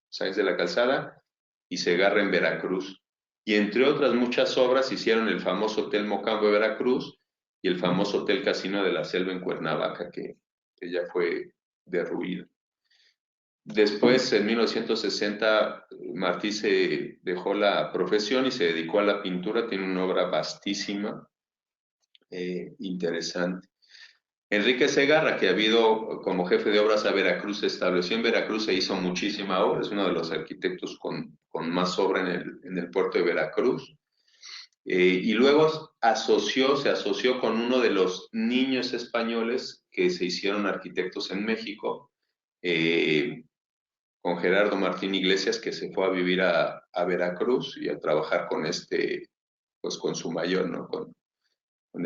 Sáenz de la Calzada y Segarra en Veracruz. Y entre otras muchas obras hicieron el famoso Hotel Mocambo de Veracruz y el famoso Hotel Casino de la Selva en Cuernavaca, que ya fue derruido. Después, en 1960, Martí se dejó la profesión y se dedicó a la pintura. Tiene una obra vastísima, interesante. Enrique Segarra, que ha habido como jefe de obras a Veracruz, se estableció en Veracruz e hizo muchísima obra. Es uno de los arquitectos con más obra en el puerto de Veracruz. Y luego se asoció con uno de los niños españoles que se hicieron arquitectos en México, con Gerardo Martín Iglesias, que se fue a vivir a Veracruz y a trabajar con pues con su mayor, ¿no? Con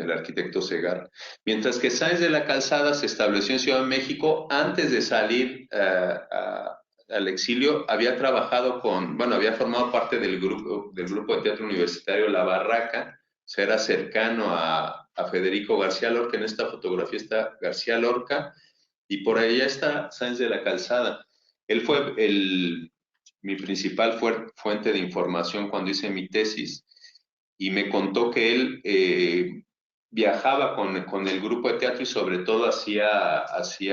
el arquitecto Segarra. Mientras que Sáenz de la Calzada se estableció en Ciudad de México, antes de salir al exilio, había trabajado había formado parte del grupo de teatro universitario La Barraca, o sea, era cercano a Federico García Lorca. En esta fotografía está García Lorca, y por allá está Sáenz de la Calzada. Él fue mi principal fuente de información cuando hice mi tesis, y me contó que él viajaba con el grupo de teatro y sobre todo hacía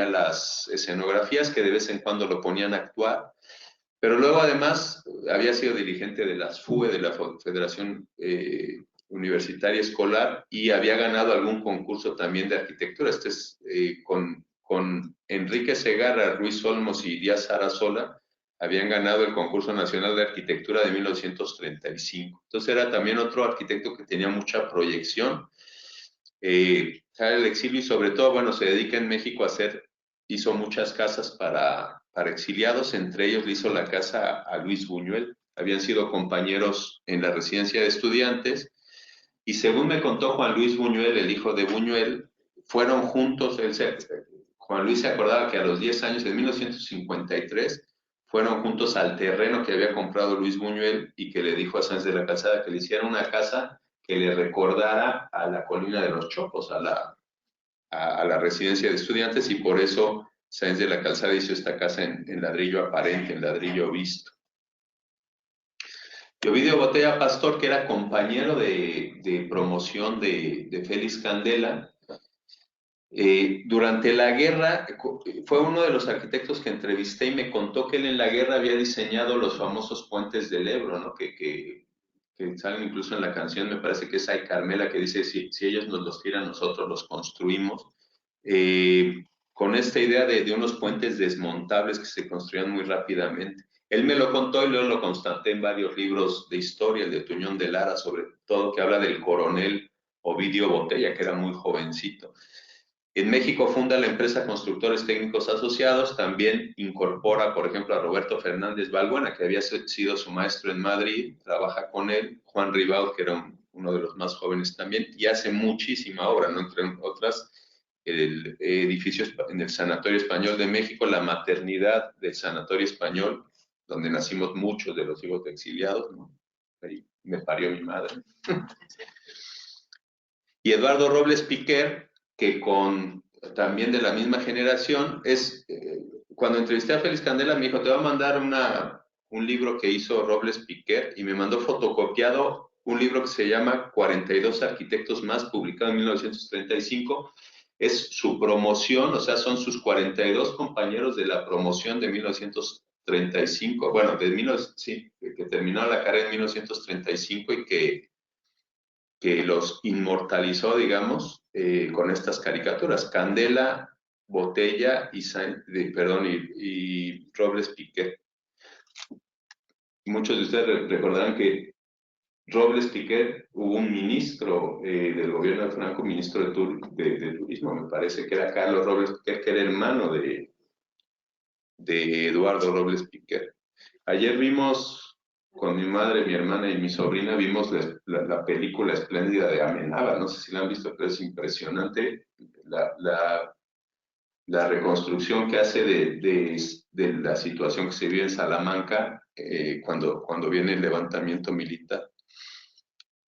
las escenografías, que de vez en cuando lo ponían a actuar. Pero luego además había sido dirigente de las FUE, de la Federación Universitaria Escolar, y había ganado algún concurso también de arquitectura. Este es con Enrique Segarra, Ruiz Olmos y Díaz Arazola, habían ganado el concurso nacional de arquitectura de 1935. Entonces era también otro arquitecto que tenía mucha proyección. Sale del exilio y sobre todo, bueno, se dedica en México hizo muchas casas para exiliados. Entre ellos le hizo la casa a Luis Buñuel. Habían sido compañeros en la residencia de estudiantes, y según me contó Juan Luis Buñuel, el hijo de Buñuel, fueron juntos. Juan Luis se acordaba que a los 10 años, en 1953, fueron juntos al terreno que había comprado Luis Buñuel, y que le dijo a Sáenz de la Calzada que le hiciera una casa que le recordara a la colina de los Chopos, a la residencia de estudiantes, y por eso Sáenz de la Calzada hizo esta casa en ladrillo aparente, en ladrillo visto. Y Ovidio Botella Pastor, que era compañero de promoción de Félix Candela, durante la guerra fue uno de los arquitectos que entrevisté, y me contó que él en la guerra había diseñado los famosos puentes del Ebro, ¿no? Que salen incluso en la canción, me parece que es Ay Carmela, que dice, si ellos nos los tiran, nosotros los construimos. Con esta idea de unos puentes desmontables que se construían muy rápidamente. Él me lo contó y luego lo constaté en varios libros de historia, el de Tuñón de Lara, sobre todo, que habla del coronel Ovidio Botella, que era muy jovencito. En México funda la empresa Constructores Técnicos Asociados. También incorpora, por ejemplo, a Roberto Fernández Balbuena, que había sido su maestro en Madrid, trabaja con él. Juan Ribaud, que era uno de los más jóvenes también, y hace muchísima obra, ¿no? Entre otras, el edificio en el Sanatorio Español de México, la maternidad del Sanatorio Español, donde nacimos muchos de los hijos de exiliados, ¿no? Ahí me parió mi madre. Y Eduardo Robles Piquer, que también de la misma generación, cuando entrevisté a Félix Candela, me dijo, te voy a mandar un libro que hizo Robles Piquer, y me mandó fotocopiado un libro que se llama 42 arquitectos más, publicado en 1935. Es su promoción, o sea, son sus 42 compañeros de la promoción de 1935, bueno, que terminó la carrera en 1935, y que los inmortalizó, digamos, con estas caricaturas. Candela, Botella y Robles Piquer. Muchos de ustedes recordarán que Robles Piquer, hubo un ministro del gobierno de Franco, ministro de Turismo, me parece que era Carlos Robles Piquer, que era hermano de Eduardo Robles Piquer. Ayer vimos, con mi madre, mi hermana y mi sobrina, vimos la película espléndida de Amenábar. No sé si la han visto, pero es impresionante la reconstrucción que hace de la situación que se vive en Salamanca cuando viene el levantamiento militar.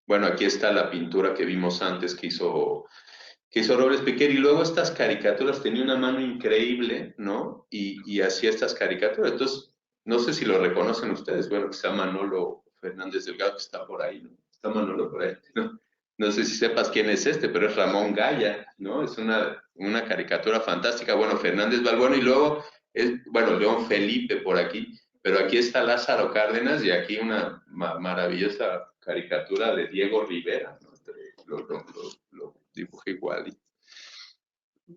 Bueno, aquí está la pintura que vimos antes que hizo Robles Piquer, y luego estas caricaturas. Tenía una mano increíble, ¿no? Y hacía estas caricaturas. Entonces, no sé si lo reconocen ustedes. Bueno, que está Manolo Fernández Delgado, que está por ahí, ¿no? Está Manolo por ahí, ¿no? no sé si sepas quién es pero es Ramón Gaya, ¿no? Es una caricatura fantástica. Bueno, Fernández Balbuena y luego bueno, León Felipe por aquí, pero aquí está Lázaro Cárdenas y aquí una maravillosa caricatura de Diego Rivera, ¿no? Lo dibujé igual.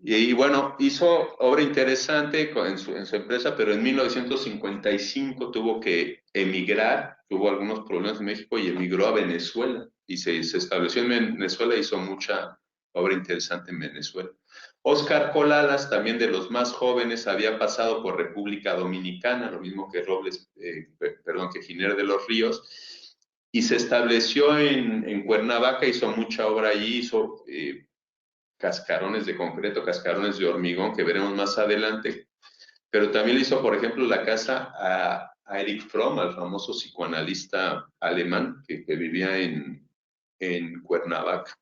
Y bueno, hizo obra interesante en su empresa, pero en 1955 tuvo que emigrar, tuvo algunos problemas en México y emigró a Venezuela. Y se estableció en Venezuela, hizo mucha obra interesante en Venezuela. Oscar Colalas, también de los más jóvenes, había pasado por República Dominicana, lo mismo que que Giner de los Ríos, y se estableció en Cuernavaca, hizo mucha obra allí, hizo cascarones de concreto, cascarones de hormigón, que veremos más adelante. Pero también le hizo, por ejemplo, la casa a Erich Fromm, al famoso psicoanalista alemán que vivía en Cuernavaca.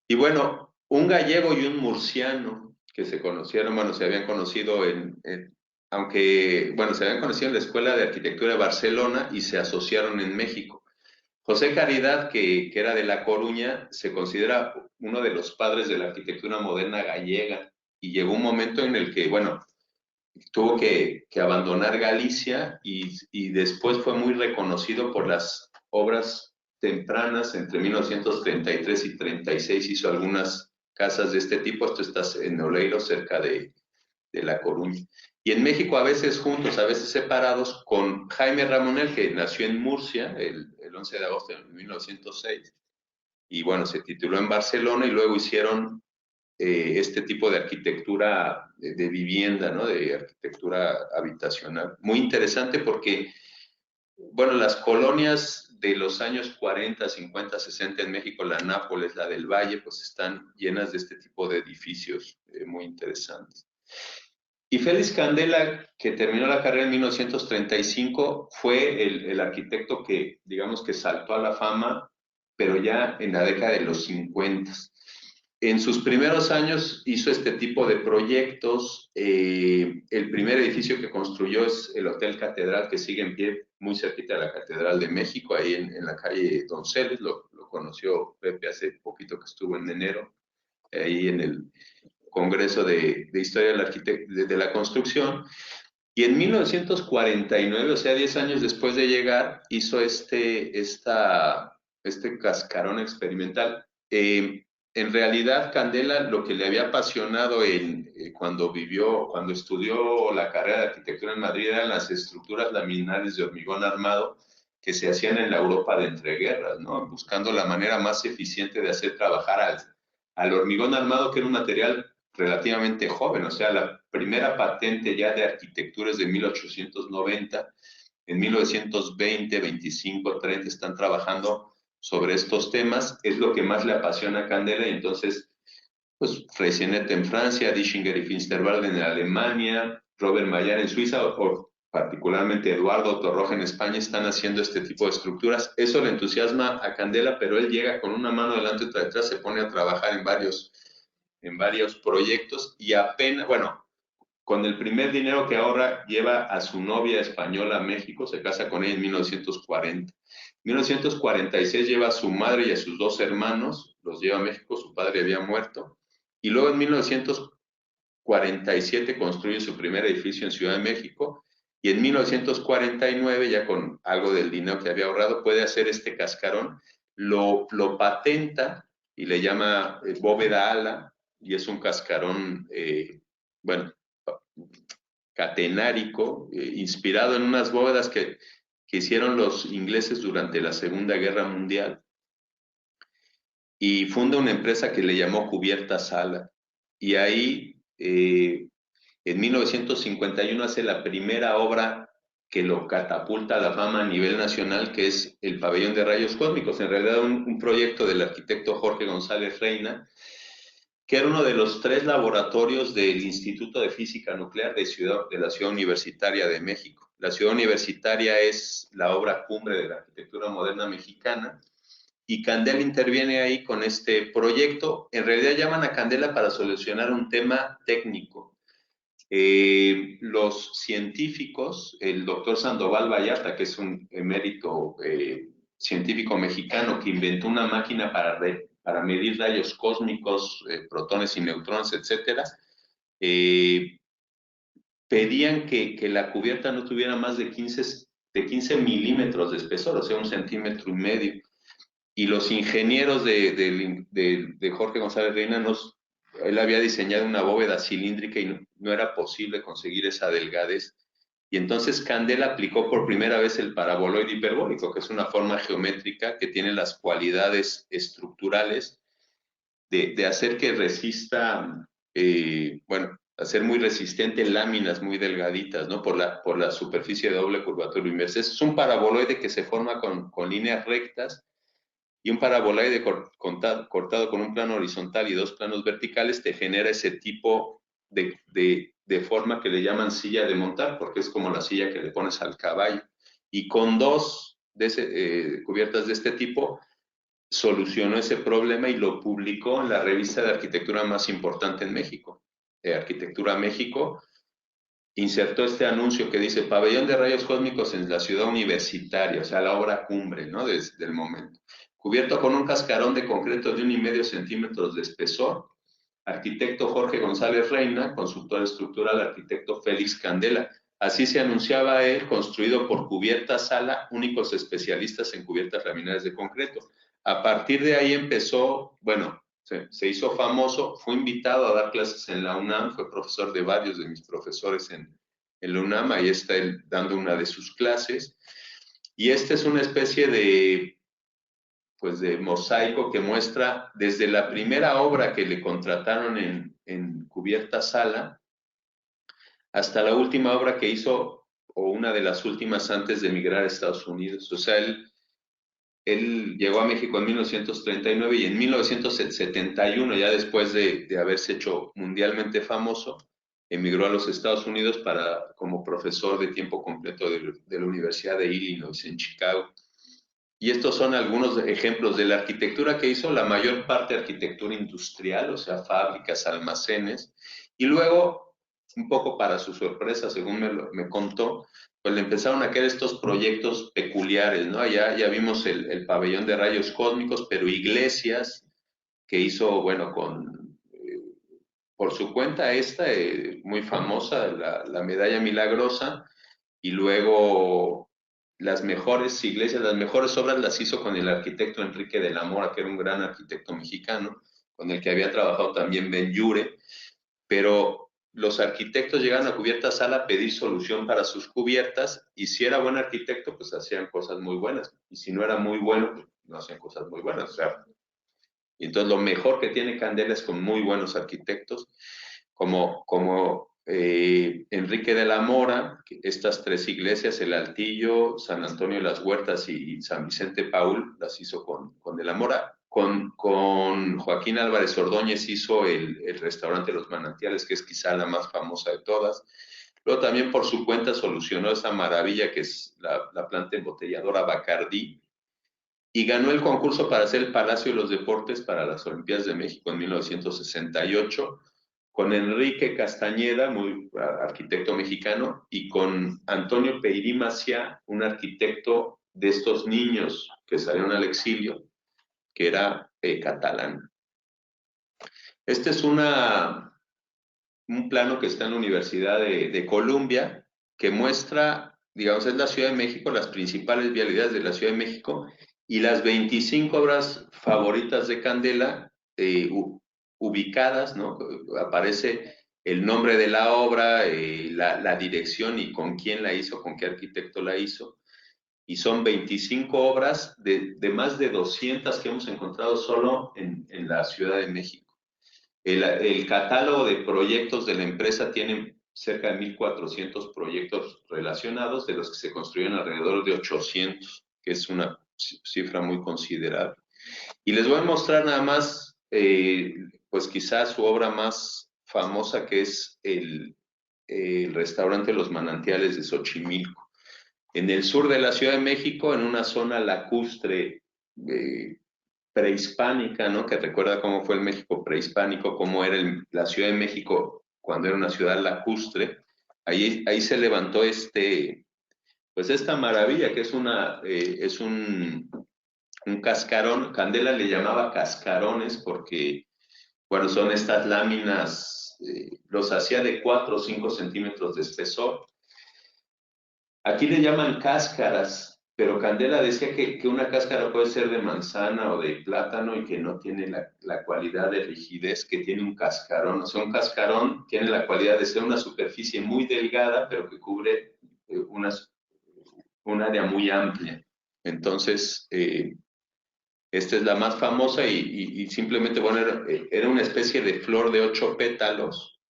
Y bueno, un gallego y un murciano que se conocieron, bueno, se habían conocido aunque, bueno, se habían conocido en la Escuela de Arquitectura de Barcelona y se asociaron en México. José Caridad, que era de La Coruña, se considera uno de los padres de la arquitectura moderna gallega y llegó un momento en el que, bueno, tuvo que abandonar Galicia y después fue muy reconocido por las obras tempranas. Entre 1933 y 36 hizo algunas casas de este tipo. Esto está en Oleiro, cerca de La Coruña. Y en México, a veces juntos, a veces separados, con Jaime Ramonel, que nació en Murcia el 11 de agosto de 1906, y bueno, se tituló en Barcelona y luego hicieron este tipo de arquitectura de vivienda, ¿no? De arquitectura habitacional. Muy interesante porque, bueno, las colonias de los años 40, 50, 60 en México, la Nápoles, la del Valle, pues están llenas de este tipo de edificios muy interesantes. Y Félix Candela, que terminó la carrera en 1935, fue el arquitecto que, digamos, que saltó a la fama, pero ya en la década de los 50. En sus primeros años hizo este tipo de proyectos. El primer edificio que construyó es el Hotel Catedral, que sigue en pie muy cerquita de la Catedral de México, ahí en la calle Donceles. Lo conoció Pepe hace poquito, que estuvo en enero, ahí en el Congreso de Historia de la Construcción. Y en 1949, o sea, 10 años después de llegar, hizo este cascarón experimental. En realidad, Candela, lo que le había apasionado cuando estudió la carrera de arquitectura en Madrid, eran las estructuras laminares de hormigón armado que se hacían en la Europa de entreguerras, ¿no? Buscando la manera más eficiente de hacer trabajar al hormigón armado, que era un material relativamente joven. O sea, la primera patente ya de arquitectura es de 1890. En 1920, 25, 30 están trabajando sobre estos temas. Es lo que más le apasiona a Candela, y entonces, pues, Freycinet en Francia, Dischinger y Finsterwalde en Alemania, Robert Maillard en Suiza, o particularmente Eduardo Torroja en España, están haciendo este tipo de estructuras. Eso le entusiasma a Candela, pero él llega con una mano delante y otra detrás, se pone a trabajar en varios proyectos y apenas, bueno, con el primer dinero que ahorra, lleva a su novia española a México, se casa con ella en 1940. En 1946 lleva a su madre y a sus dos hermanos, los lleva a México, su padre había muerto, y luego en 1947 construye su primer edificio en Ciudad de México, y en 1949, ya con algo del dinero que había ahorrado, puede hacer este cascarón, lo patenta y le llama bóveda ala, y es un cascarón, bueno, catenárico, inspirado en unas bóvedas que hicieron los ingleses durante la Segunda Guerra Mundial, y funda una empresa que le llamó Cubierta Sala, y ahí en 1951 hace la primera obra que lo catapulta a la fama a nivel nacional, que es el Pabellón de Rayos Cósmicos, en realidad un proyecto del arquitecto Jorge González Reina, que era uno de los 3 laboratorios del Instituto de Física Nuclear de la Ciudad Universitaria de México. La Ciudad Universitaria es la obra cumbre de la arquitectura moderna mexicana, y Candela interviene ahí con este proyecto. En realidad llaman a Candela para solucionar un tema técnico. Los científicos, el doctor Sandoval Vallarta, que es un emérito científico mexicano que inventó una máquina para medir rayos cósmicos, protones y neutrones, etcétera, pedían que la cubierta no tuviera más de 15 milímetros de espesor, o sea, 1,5 centímetros. Y los ingenieros de Jorge González Reina, él había diseñado una bóveda cilíndrica y no era posible conseguir esa delgadez. Y entonces Candela aplicó por primera vez el paraboloide hiperbólico, que es una forma geométrica que tiene las cualidades estructurales de hacer que resista, bueno, hacer muy resistente láminas muy delgaditas, ¿no? Por la superficie de doble curvatura inversa. Es un paraboloide que se forma con líneas rectas, y un paraboloide cortado con un plano horizontal y dos planos verticales te genera ese tipo de forma que le llaman silla de montar, porque es como la silla que le pones al caballo. Y con dos cubiertas de este tipo solucionó ese problema y lo publicó en la revista de arquitectura más importante en México, Arquitectura México. Insertó este anuncio que dice pabellón de rayos cósmicos en la ciudad universitaria, o sea, la obra cumbre, ¿no? Desde el momento. Cubierto con un cascarón de concreto de 1,5 centímetros de espesor, arquitecto Jorge González Reina, consultor estructural, arquitecto Félix Candela. Así se anunciaba él, construido por Cubierta Sala, únicos especialistas en cubiertas laminares de concreto. A partir de ahí empezó, bueno, se hizo famoso, fue invitado a dar clases en la UNAM, fue profesor de varios de mis profesores en la UNAM, ahí está él dando una de sus clases. Y esta es una especie pues de mosaico que muestra desde la primera obra que le contrataron en Cubierta Sala hasta la última obra que hizo, o una de las últimas antes de emigrar a Estados Unidos. O sea, él llegó a México en 1939 y en 1971, ya después de haberse hecho mundialmente famoso, emigró a los Estados Unidos como profesor de tiempo completo de la Universidad de Illinois en Chicago. Y estos son algunos ejemplos de la arquitectura que hizo, la mayor parte arquitectura industrial, o sea, fábricas, almacenes, y luego, un poco para su sorpresa, según me contó, pues le empezaron a caer estos proyectos peculiares, ¿no? Ya vimos el pabellón de rayos cósmicos, pero iglesias que hizo, bueno, por su cuenta muy famosa, la Medalla Milagrosa, y luego las mejores iglesias, las mejores obras las hizo con el arquitecto Enrique de la Mora, que era un gran arquitecto mexicano, con el que había trabajado también Ben-Yure, pero los arquitectos llegaban a Cubierta Sala a pedir solución para sus cubiertas, y si era buen arquitecto, pues hacían cosas muy buenas, y si no era muy bueno, pues no hacían cosas muy buenas, o sea, y entonces lo mejor que tiene Candela es con muy buenos arquitectos, como Enrique de la Mora, estas tres iglesias, el Altillo, San Antonio de las Huertas y San Vicente Paul, las hizo con de la Mora. Con Joaquín Álvarez Ordóñez hizo el restaurante Los Manantiales, que es quizá la más famosa de todas. Luego también por su cuenta solucionó esa maravilla que es la planta embotelladora Bacardí, y ganó el concurso para hacer el Palacio de los Deportes para las Olimpiadas de México en 1968, con Enrique Castañeda, muy arquitecto mexicano, y con Antonio Peirí Maciá, un arquitecto de estos niños que salieron al exilio, que era catalán. Este es un plano que está en la Universidad de Columbia, que muestra, digamos, es la Ciudad de México, las principales vialidades de la Ciudad de México, y las 25 obras favoritas de Candela, ubicadas, ¿no? Aparece el nombre de la obra, la dirección y con quién la hizo, con qué arquitecto la hizo. Y son 25 obras de más de 200 que hemos encontrado solo en la Ciudad de México. El catálogo de proyectos de la empresa tiene cerca de 1,400 proyectos relacionados, de los que se construyeron alrededor de 800, que es una cifra muy considerable. Y les voy a mostrar nada más, pues quizás su obra más famosa, que es el restaurante Los Manantiales de Xochimilco. En el sur de la Ciudad de México, en una zona lacustre prehispánica, ¿no? Que recuerda cómo fue el México prehispánico, cómo era la Ciudad de México cuando era una ciudad lacustre. Ahí se levantó pues esta maravilla, que es un un cascarón. Candela le llamaba cascarones porque, bueno, son estas láminas, los hacía de 4 o 5 centímetros de espesor. Aquí le llaman cáscaras, pero Candela decía que una cáscara puede ser de manzana o de plátano y que no tiene la cualidad de rigidez que tiene un cascarón. O sea, un cascarón tiene la cualidad de ser una superficie muy delgada, pero que cubre un área muy amplia. Entonces, esta es la más famosa y simplemente, bueno, era una especie de flor de 8 pétalos.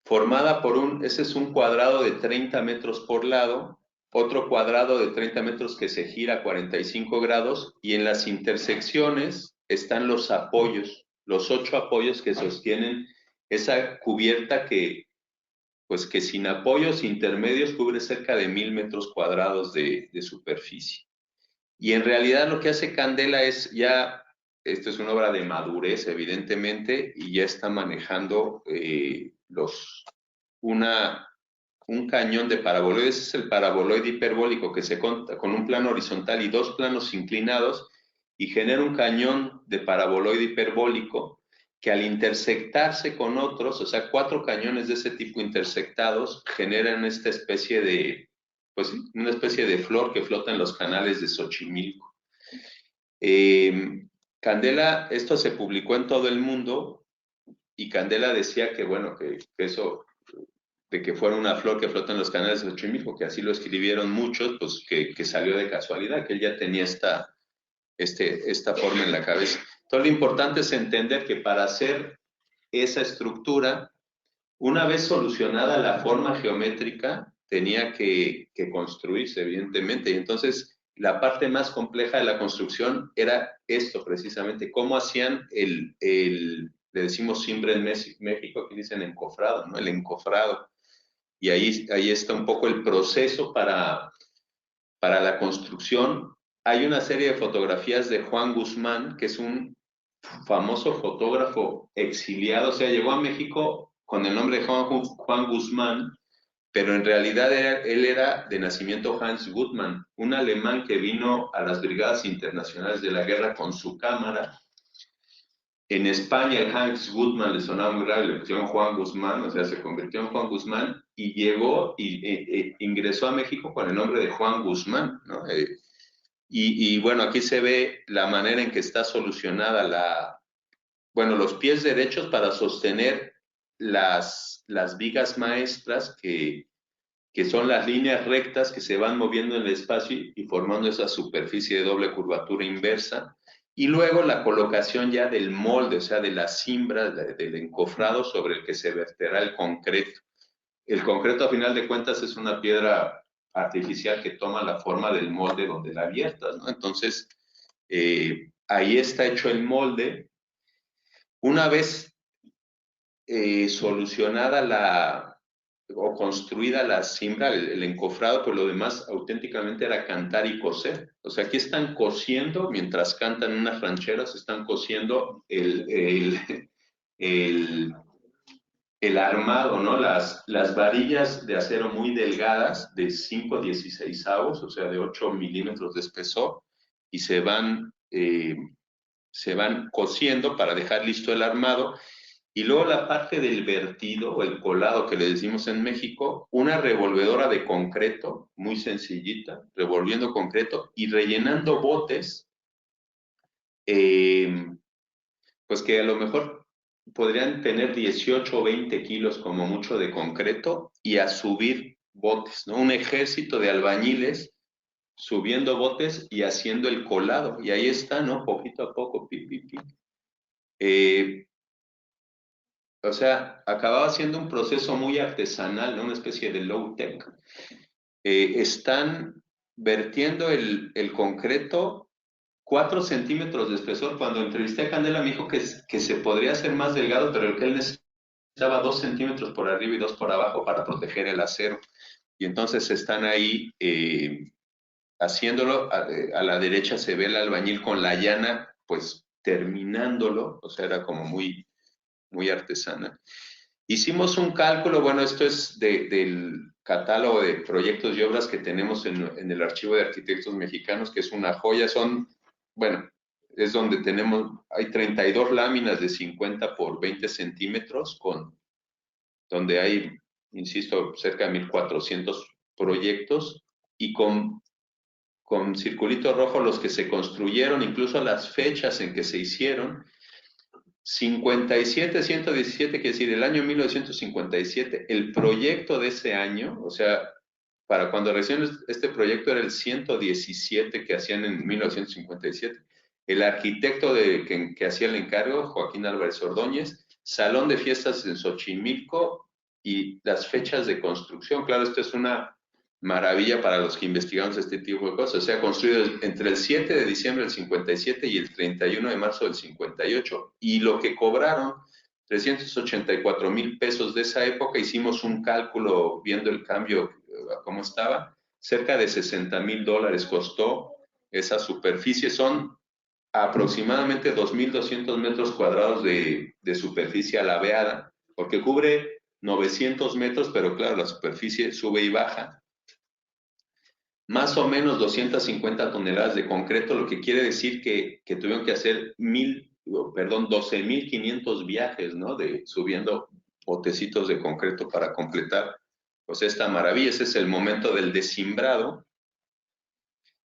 Formada por ese es un cuadrado de 30 metros por lado, otro cuadrado de 30 metros que se gira a 45 grados y en las intersecciones están los apoyos, los 8 apoyos que sostienen esa cubierta pues que sin apoyos intermedios cubre cerca de 1000 metros cuadrados de superficie. Y en realidad lo que hace Candela es ya, esto es una obra de madurez evidentemente, y ya está manejando un cañón de paraboloides. Es el paraboloide hiperbólico que se conta con un plano horizontal y 2 planos inclinados y genera un cañón de paraboloide hiperbólico que al intersectarse con otros, o sea, 4 cañones de ese tipo intersectados, generan esta especie de, pues una especie de flor que flota en los canales de Xochimilco. Candela, esto se publicó en todo el mundo y Candela decía que, bueno, que eso de que fuera una flor que flota en los canales de Xochimilco, que así lo escribieron muchos, pues que salió de casualidad, que él ya tenía esta forma en la cabeza. Entonces lo importante es entender que para hacer esa estructura, una vez solucionada la forma geométrica, tenía que construirse, evidentemente. Y entonces la parte más compleja de la construcción era esto precisamente, cómo hacían le decimos cimbre en México, aquí dicen encofrado, ¿no? El encofrado. Y ahí está un poco el proceso para la construcción. Hay una serie de fotografías de Juan Guzmán, que es un famoso fotógrafo exiliado, o sea, llegó a México con el nombre de Juan Guzmán, pero en realidad él era de nacimiento Hans Gutmann, un alemán que vino a las Brigadas Internacionales de la Guerra con su cámara. En España el Hans Gutmann le sonaba muy raro, le pusieron Juan Guzmán, o sea, se convirtió en Juan Guzmán y llegó y ingresó a México con el nombre de Juan Guzmán, ¿no? Y bueno, aquí se ve la manera en que está solucionada bueno, los pies derechos para sostener las vigas maestras que son las líneas rectas que se van moviendo en el espacio y formando esa superficie de doble curvatura inversa. Y luego la colocación ya del molde, o sea, de la cimbra, del encofrado sobre el que se verterá el concreto. El concreto, a final de cuentas, es una piedra artificial que toma la forma del molde donde la viertas, ¿no? Entonces, ahí está hecho el molde. Una vez solucionada o construida la cimbra, el encofrado, pues lo demás auténticamente era cantar y coser. O sea, aquí están cosiendo, mientras cantan unas rancheras, están cosiendo el, el armado, ¿no? Las varillas de acero muy delgadas, de 5/16, o sea, de 8 milímetros de espesor, y se van cosiendo para dejar listo el armado. Y luego la parte del vertido o el colado que le decimos en México, una revolvedora de concreto, muy sencillita, revolviendo concreto y rellenando botes, eh, pues que a lo mejor podrían tener 18 o 20 kilos como mucho de concreto y a subir botes, ¿no? Un ejército de albañiles subiendo botes y haciendo el colado. Y ahí está, ¿no? Poquito a poco, pi, pi, pi. O sea, acababa siendo un proceso muy artesanal, ¿no? Una especie de low-tech. Están vertiendo el concreto 4 centímetros de espesor. Cuando entrevisté a Candela me dijo que se podría hacer más delgado, pero que él necesitaba 2 centímetros por arriba y 2 por abajo para proteger el acero. Y entonces están ahí haciéndolo. A la derecha se ve el albañil con la llana, pues terminándolo. O sea, era como muy artesana. Hicimos un cálculo, bueno, esto es catálogo de proyectos y obras que tenemos en el Archivo de Arquitectos Mexicanos, que es una joya. Bueno, es donde hay 32 láminas de 50 por 20 centímetros, donde hay, insisto, cerca de 1,400 proyectos, y con circulito rojo los que se construyeron, incluso las fechas en que se hicieron. 57, 117, quiere decir, el año 1957, el proyecto de ese año, o sea, para cuando recién este proyecto era el 117 que hacían en 1957. El arquitecto que hacía el encargo, Joaquín Álvarez Ordóñez, salón de fiestas en Xochimilco y las fechas de construcción. Claro, esto es una maravilla para los que investigamos este tipo de cosas. O sea, construido entre el 7 de diciembre del 57 y el 31 de marzo del 58. Y lo que cobraron, 384,000 pesos de esa época, hicimos un cálculo viendo el cambio, cómo estaba, cerca de $60,000 costó esa superficie. Son aproximadamente 2,200 metros cuadrados de superficie alabeada, porque cubre 900 metros, pero claro, la superficie sube y baja. Más o menos 250 toneladas de concreto, lo que quiere decir que tuvieron que hacer 12,500 viajes, ¿no? Subiendo botecitos de concreto para completar, pues, esta maravilla. Ese es el momento del desimbrado,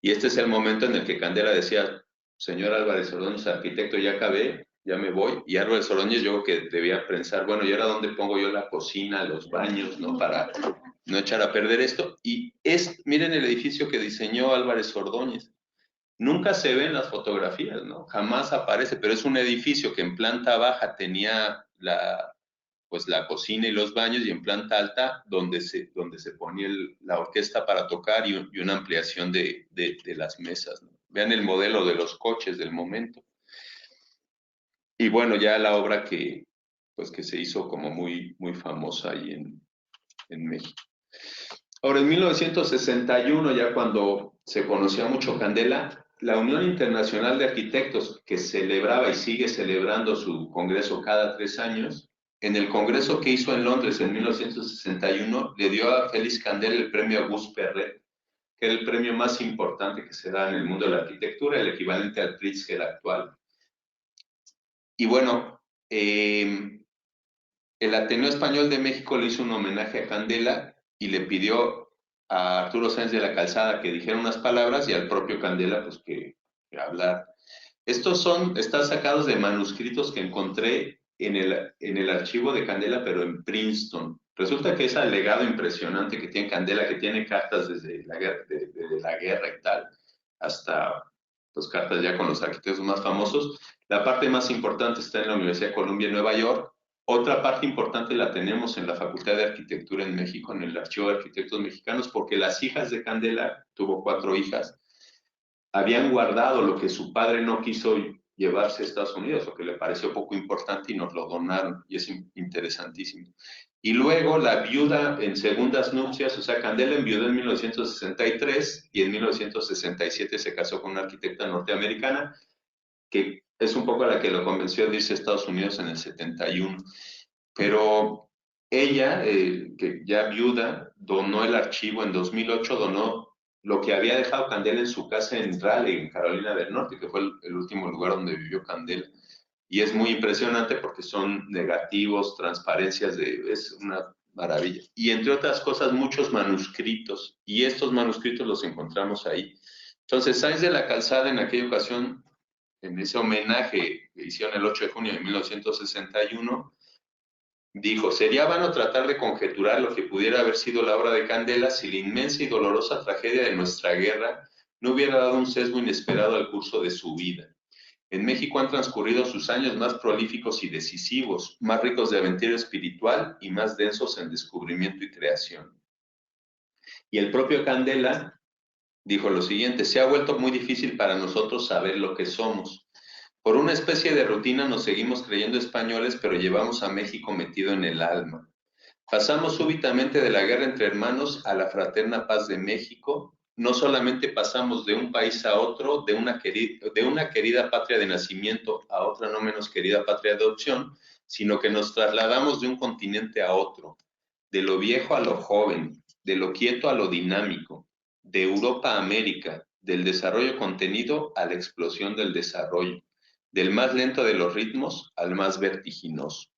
y este es el momento en el que Candela decía: señor Álvarez Ordóñez, arquitecto, ya acabé, ya me voy. Y Álvarez Ordóñez, yo que debía pensar, bueno, ¿y ahora dónde pongo yo la cocina, los baños, ¿no? Para no echar a perder esto. Y miren el edificio que diseñó Álvarez Ordóñez. Nunca se ve en las fotografías, ¿no? Jamás aparece, pero es un edificio que en planta baja tenía pues la cocina y los baños, y en planta alta donde se ponía la orquesta para tocar, y una ampliación de las mesas, ¿no? Vean el modelo de los coches del momento. Y bueno, ya la obra que se hizo como muy, muy famosa ahí en México. Ahora, en 1961, ya cuando se conocía mucho Candela, la Unión Internacional de Arquitectos, que celebraba y sigue celebrando su congreso cada 3 años, en el congreso que hizo en Londres en 1961, le dio a Félix Candela el premio Auguste Perret, que era el premio más importante que se da en el mundo de la arquitectura, el equivalente al Pritzker actual. Y bueno, el Ateneo Español de México le hizo un homenaje a Candela y le pidió a Arturo Sáenz de la Calzada que dijera unas palabras, y al propio Candela pues que hablar. Estos están sacados de manuscritos que encontré en el archivo de Candela, pero en Princeton. Resulta que ese legado impresionante que tiene Candela, que tiene cartas desde la guerra y tal, hasta pues cartas ya con los arquitectos más famosos. La parte más importante está en la Universidad de Columbia en Nueva York. Otra parte importante la tenemos en la Facultad de Arquitectura en México, en el Archivo de Arquitectos Mexicanos, porque las hijas de Candela, tuvo 4 hijas, habían guardado lo que su padre no quiso llevarse a Estados Unidos, o que le pareció poco importante, y nos lo donaron, y es interesantísimo. Y luego la viuda en segundas nupcias, o sea, Candela enviudó en 1963, y en 1967 se casó con una arquitecta norteamericana, que es un poco la que lo convenció de irse a Estados Unidos en el 71. Pero ella, que ya viuda, donó el archivo en 2008, donó lo que había dejado Candela en su casa en Raleigh, en Carolina del Norte, que fue el último lugar donde vivió Candela. Y es muy impresionante porque son negativos, transparencias, es una maravilla. Y entre otras cosas, muchos manuscritos, y estos manuscritos los encontramos ahí. Entonces, Sáenz de la Calzada, en aquella ocasión, en ese homenaje que hicieron el 8 de junio de 1961, dijo: sería vano tratar de conjeturar lo que pudiera haber sido la obra de Candela si la inmensa y dolorosa tragedia de nuestra guerra no hubiera dado un sesgo inesperado al curso de su vida. En México han transcurrido sus años más prolíficos y decisivos, más ricos de aventura espiritual y más densos en descubrimiento y creación. Y el propio Candela dijo lo siguiente: se ha vuelto muy difícil para nosotros saber lo que somos. Por una especie de rutina nos seguimos creyendo españoles, pero llevamos a México metido en el alma. Pasamos súbitamente de la guerra entre hermanos a la fraterna paz de México. No solamente pasamos de un país a otro, de una querida patria de nacimiento a otra no menos querida patria de adopción, sino que nos trasladamos de un continente a otro, de lo viejo a lo joven, de lo quieto a lo dinámico, de Europa a América, del desarrollo contenido a la explosión del desarrollo, del más lento de los ritmos al más vertiginoso.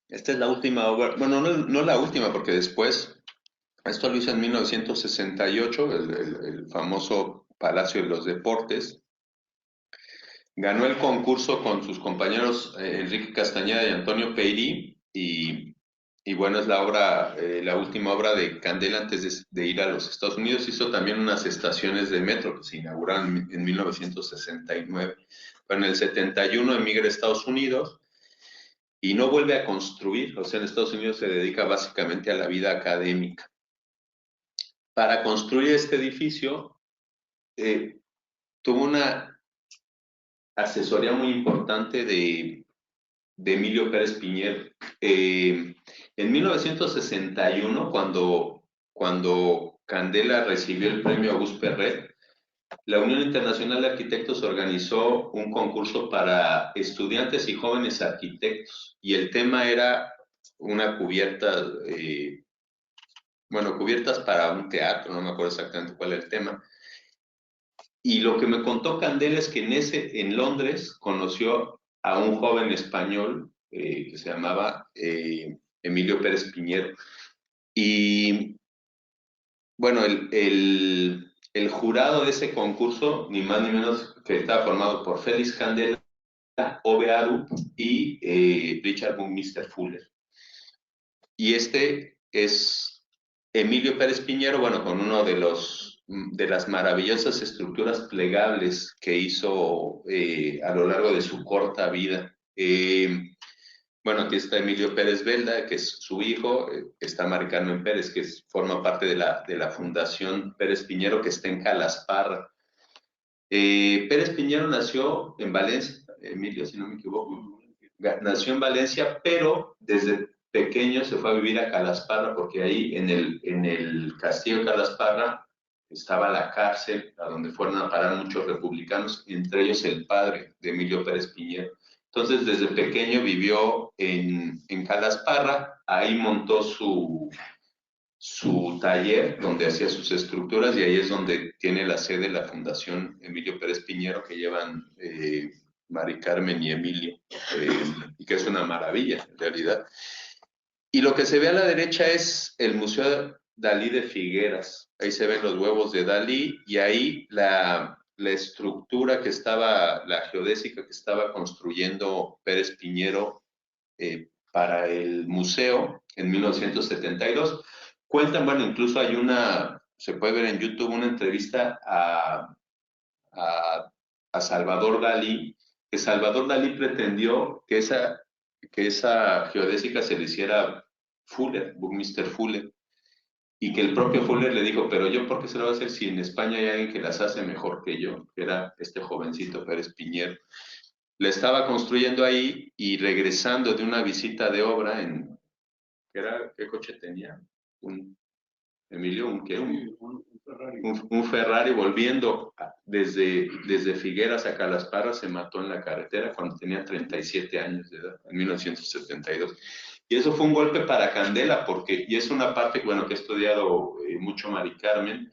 Esta es la última obra, bueno, no la última, porque después, esto lo hizo en 1968, el famoso Palacio de los Deportes. Ganó el concurso con sus compañeros Enrique Castañeda y Antonio Peirí, y bueno, es la obra, la última obra de Candela antes de ir a los Estados Unidos. Hizo también unas estaciones de metro que se inauguraron en 1969. Pero en el 71 emigra a Estados Unidos y no vuelve a construir, o sea, en Estados Unidos se dedica básicamente a la vida académica. Para construir este edificio, tuvo una asesoría muy importante de Emilio Pérez Piñero. En 1961, cuando Candela recibió el premio Auguste Perret, la Unión Internacional de Arquitectos organizó un concurso para estudiantes y jóvenes arquitectos, y el tema era una cubierta, bueno, cubiertas para un teatro, no me acuerdo exactamente cuál era el tema. Y lo que me contó Candela es que en Londres conoció a un joven español que se llamaba Emilio Pérez Piñero. Y bueno, el jurado de ese concurso, ni más ni menos que estaba formado por Félix Candela, Ove Aru y Richard Buckminster Fuller. Y este es Emilio Pérez Piñero, bueno, con uno de las maravillosas estructuras plegables que hizo a lo largo de su corta vida. Bueno, aquí está Emilio Pérez Belda, que es su hijo, está Mari Carmen Pérez, que forma parte de la Fundación Pérez Piñero, que está en Calasparra. Pérez Piñero nació en Valencia, Emilio, si no me equivoco, nació en Valencia, pero desde pequeño se fue a vivir a Calasparra, porque ahí en el castillo de Calasparra estaba la cárcel a donde fueron a parar muchos republicanos, entre ellos el padre de Emilio Pérez Piñero. Entonces, desde pequeño vivió en Calasparra, ahí montó su taller donde hacía sus estructuras, y ahí es donde tiene la sede la Fundación Emilio Pérez Piñero, que llevan Mari Carmen y Emilio, y que es una maravilla en realidad. Y lo que se ve a la derecha es el Museo Dalí de Figueras. Ahí se ven los huevos de Dalí, y ahí la estructura que estaba, la geodésica que estaba construyendo Pérez Piñero para el museo en 1972. Cuentan, bueno, incluso hay se puede ver en YouTube una entrevista a Salvador Dalí, que Salvador Dalí pretendió que esa geodésica se le hiciera Fuller, Buckminster Fuller, y que el propio Fuller le dijo, pero yo, ¿por qué se lo voy a hacer si en España hay alguien que las hace mejor que yo? Que era este jovencito Pérez Piñero. Le estaba construyendo ahí, y regresando de una visita de obra ¿qué coche tenía? Emilio, ¿un qué? Un Ferrari, volviendo desde Figueras a Calasparra, se mató en la carretera cuando tenía 37 años de edad, en 1972. Y eso fue un golpe para Candela, y es una parte, bueno, que he estudiado mucho Mari Carmen,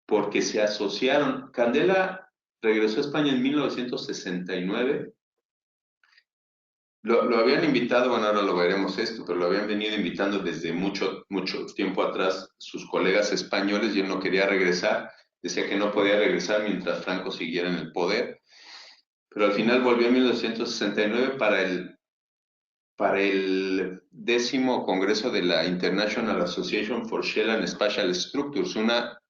porque se asociaron. Candela regresó a España en 1969. Lo habían invitado, bueno, ahora lo veremos esto, pero lo habían venido invitando desde mucho tiempo atrás sus colegas españoles, y él no quería regresar. Decía que no podía regresar mientras Franco siguiera en el poder. Pero al final volvió en 1969 para el 10º Congreso de la International Association for Shell and Spatial Structures, una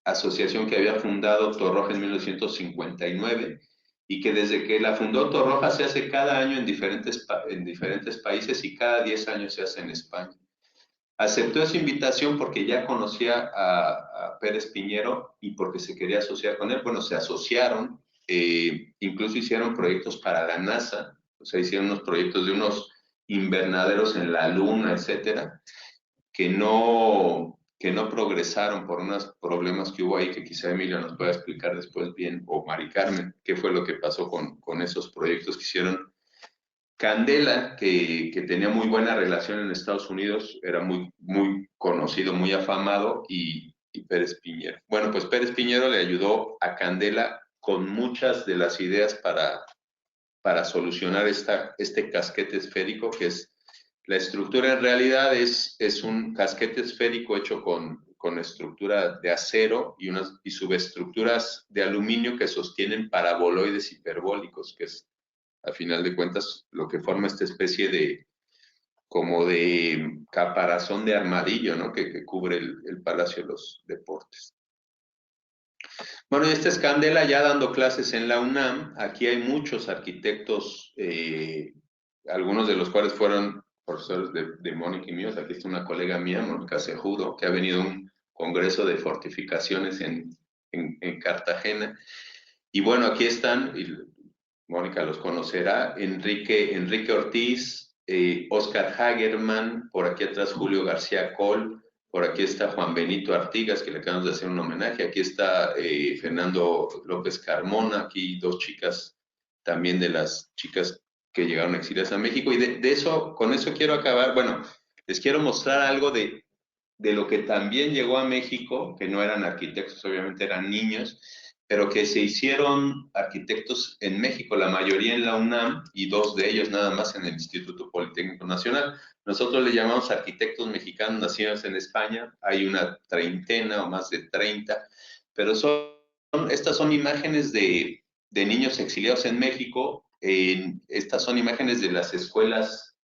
asociación que había fundado Torroja en 1959, y que desde que la fundó Torroja se hace cada año en diferentes países, y cada 10 años se hace en España. Aceptó esa invitación porque ya conocía a Pérez Piñero y porque se quería asociar con él. Bueno, se asociaron, incluso hicieron proyectos para la NASA, o sea, hicieron unos proyectos de unos invernaderos en la Luna, etcétera, que no que no progresaron por unos problemas que hubo ahí, que quizá Emilio nos pueda explicar después bien, o Mari Carmen, qué fue lo que pasó con esos proyectos que hicieron. Candela, que tenía muy buena relación en Estados Unidos, era muy conocido, muy afamado, y Pérez Piñero. Bueno, pues Pérez Piñero le ayudó a Candela con muchas de las ideas para solucionar este casquete esférico, que es la estructura. En realidad es un casquete esférico hecho con estructura de acero y subestructuras de aluminio que sostienen paraboloides hiperbólicos, que es, a final de cuentas, lo que forma esta especie de como de caparazón de armadillo, ¿no? Que cubre el Palacio de los Deportes. Bueno, y esta es Candela ya dando clases en la UNAM. Aquí hay muchos arquitectos, algunos de los cuales fueron profesores de Mónica y míos. Aquí está una colega mía, Mónica Cejudo, que ha venido a un congreso de fortificaciones en Cartagena. Y bueno, aquí están, y Mónica los conocerá, Enrique Ortiz, Oscar Hagerman, por aquí atrás Julio García Coll, por aquí está Juan Benito Artigas, que le acabamos de hacer un homenaje. Aquí está Fernando López Carmona, aquí dos chicas también de las chicas que llegaron exiliadas a México. Y de eso, con eso quiero acabar. Bueno, les quiero mostrar algo de lo que también llegó a México, que no eran arquitectos, obviamente eran niños, pero que se hicieron arquitectos en México, la mayoría en la UNAM y dos de ellos nada más en el Instituto Politécnico Nacional. Nosotros le llamamos arquitectos mexicanos nacidos en España, hay una treintena o más de 30, pero estas son imágenes de niños exiliados en México. Estas son imágenes de las escuelas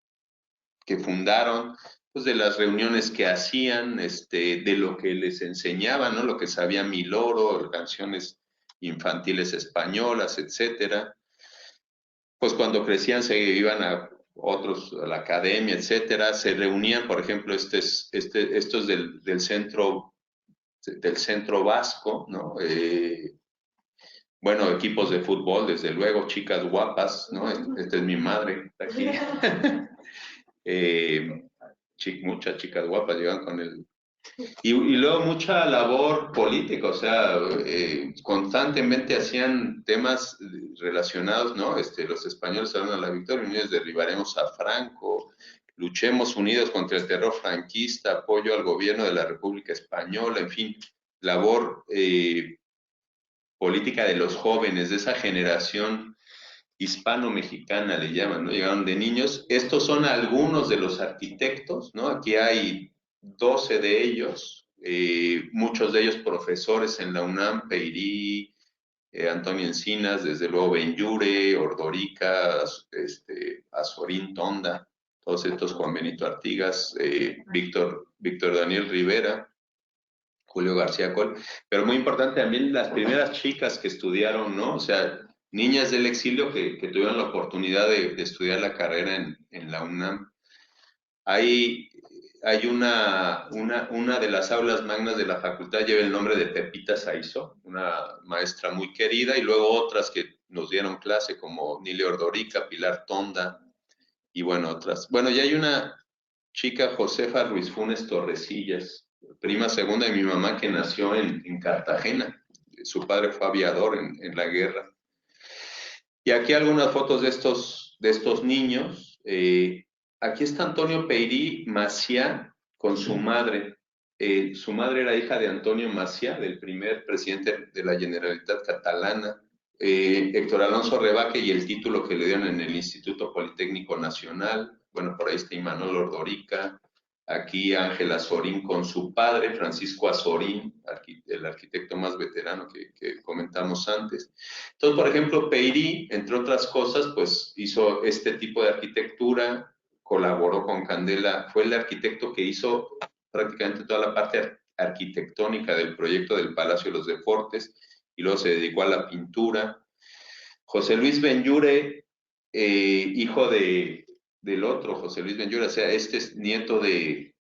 que fundaron, pues de las reuniones que hacían, de lo que les enseñaban, ¿no? Lo que sabía Miloro, canciones infantiles españolas, etcétera. Pues cuando crecían se iban a otros, a la academia, etcétera, se reunían, por ejemplo, esto es del centro vasco, ¿no? Bueno, equipos de fútbol, desde luego, chicas guapas, ¿no? Esta es mi madre, está aquí. Muchas chicas guapas llegan con el... Y luego mucha labor política, o sea, constantemente hacían temas relacionados, ¿no? Los españoles salen a la victoria, unidos derribaremos a Franco, luchemos unidos contra el terror franquista, apoyo al gobierno de la República Española, en fin, labor política de los jóvenes, de esa generación hispano-mexicana le llaman, ¿no? Llegaron de niños. Estos son algunos de los arquitectos, ¿no? Aquí hay 12 de ellos, muchos de ellos profesores en la UNAM, Peirí, Antonio Encinas, desde luego Benlliure, Ordorica, Azorín Tonda, todos estos, Juan Benito Artigas, Víctor Daniel Rivera, Julio García Coll, pero muy importante también las primeras chicas que estudiaron, ¿no? O sea, niñas del exilio que tuvieron la oportunidad de estudiar la carrera en la UNAM. Hay una de las aulas magnas de la facultad, lleva el nombre de Pepita Saizó, una maestra muy querida, y luego otras que nos dieron clase, como Nile Ordorica, Pilar Tonda, y bueno, otras. Bueno, y hay una chica, Josefa Ruiz Funes Torrecillas, prima segunda de mi mamá, que nació en Cartagena. Su padre fue aviador en la guerra. Y aquí algunas fotos de estos niños. Aquí está Antonio Peirí Maciá con su madre. Su madre era hija de Antonio Maciá, del primer presidente de la Generalitat Catalana. Héctor Alonso Rebaque, y el título que le dieron en el Instituto Politécnico Nacional. Bueno, por ahí está Imanol Ordorica. Aquí Ángela Azorín con su padre, Francisco Azorín, el arquitecto más veterano que comentamos antes. Entonces, por ejemplo, Peirí, entre otras cosas, pues hizo este tipo de arquitectura, colaboró con Candela, fue el arquitecto que hizo prácticamente toda la parte arquitectónica del proyecto del Palacio de los Deportes, y luego se dedicó a la pintura. José Luis Benlliure, hijo del otro José Luis Benlliure, o sea, este es nieto de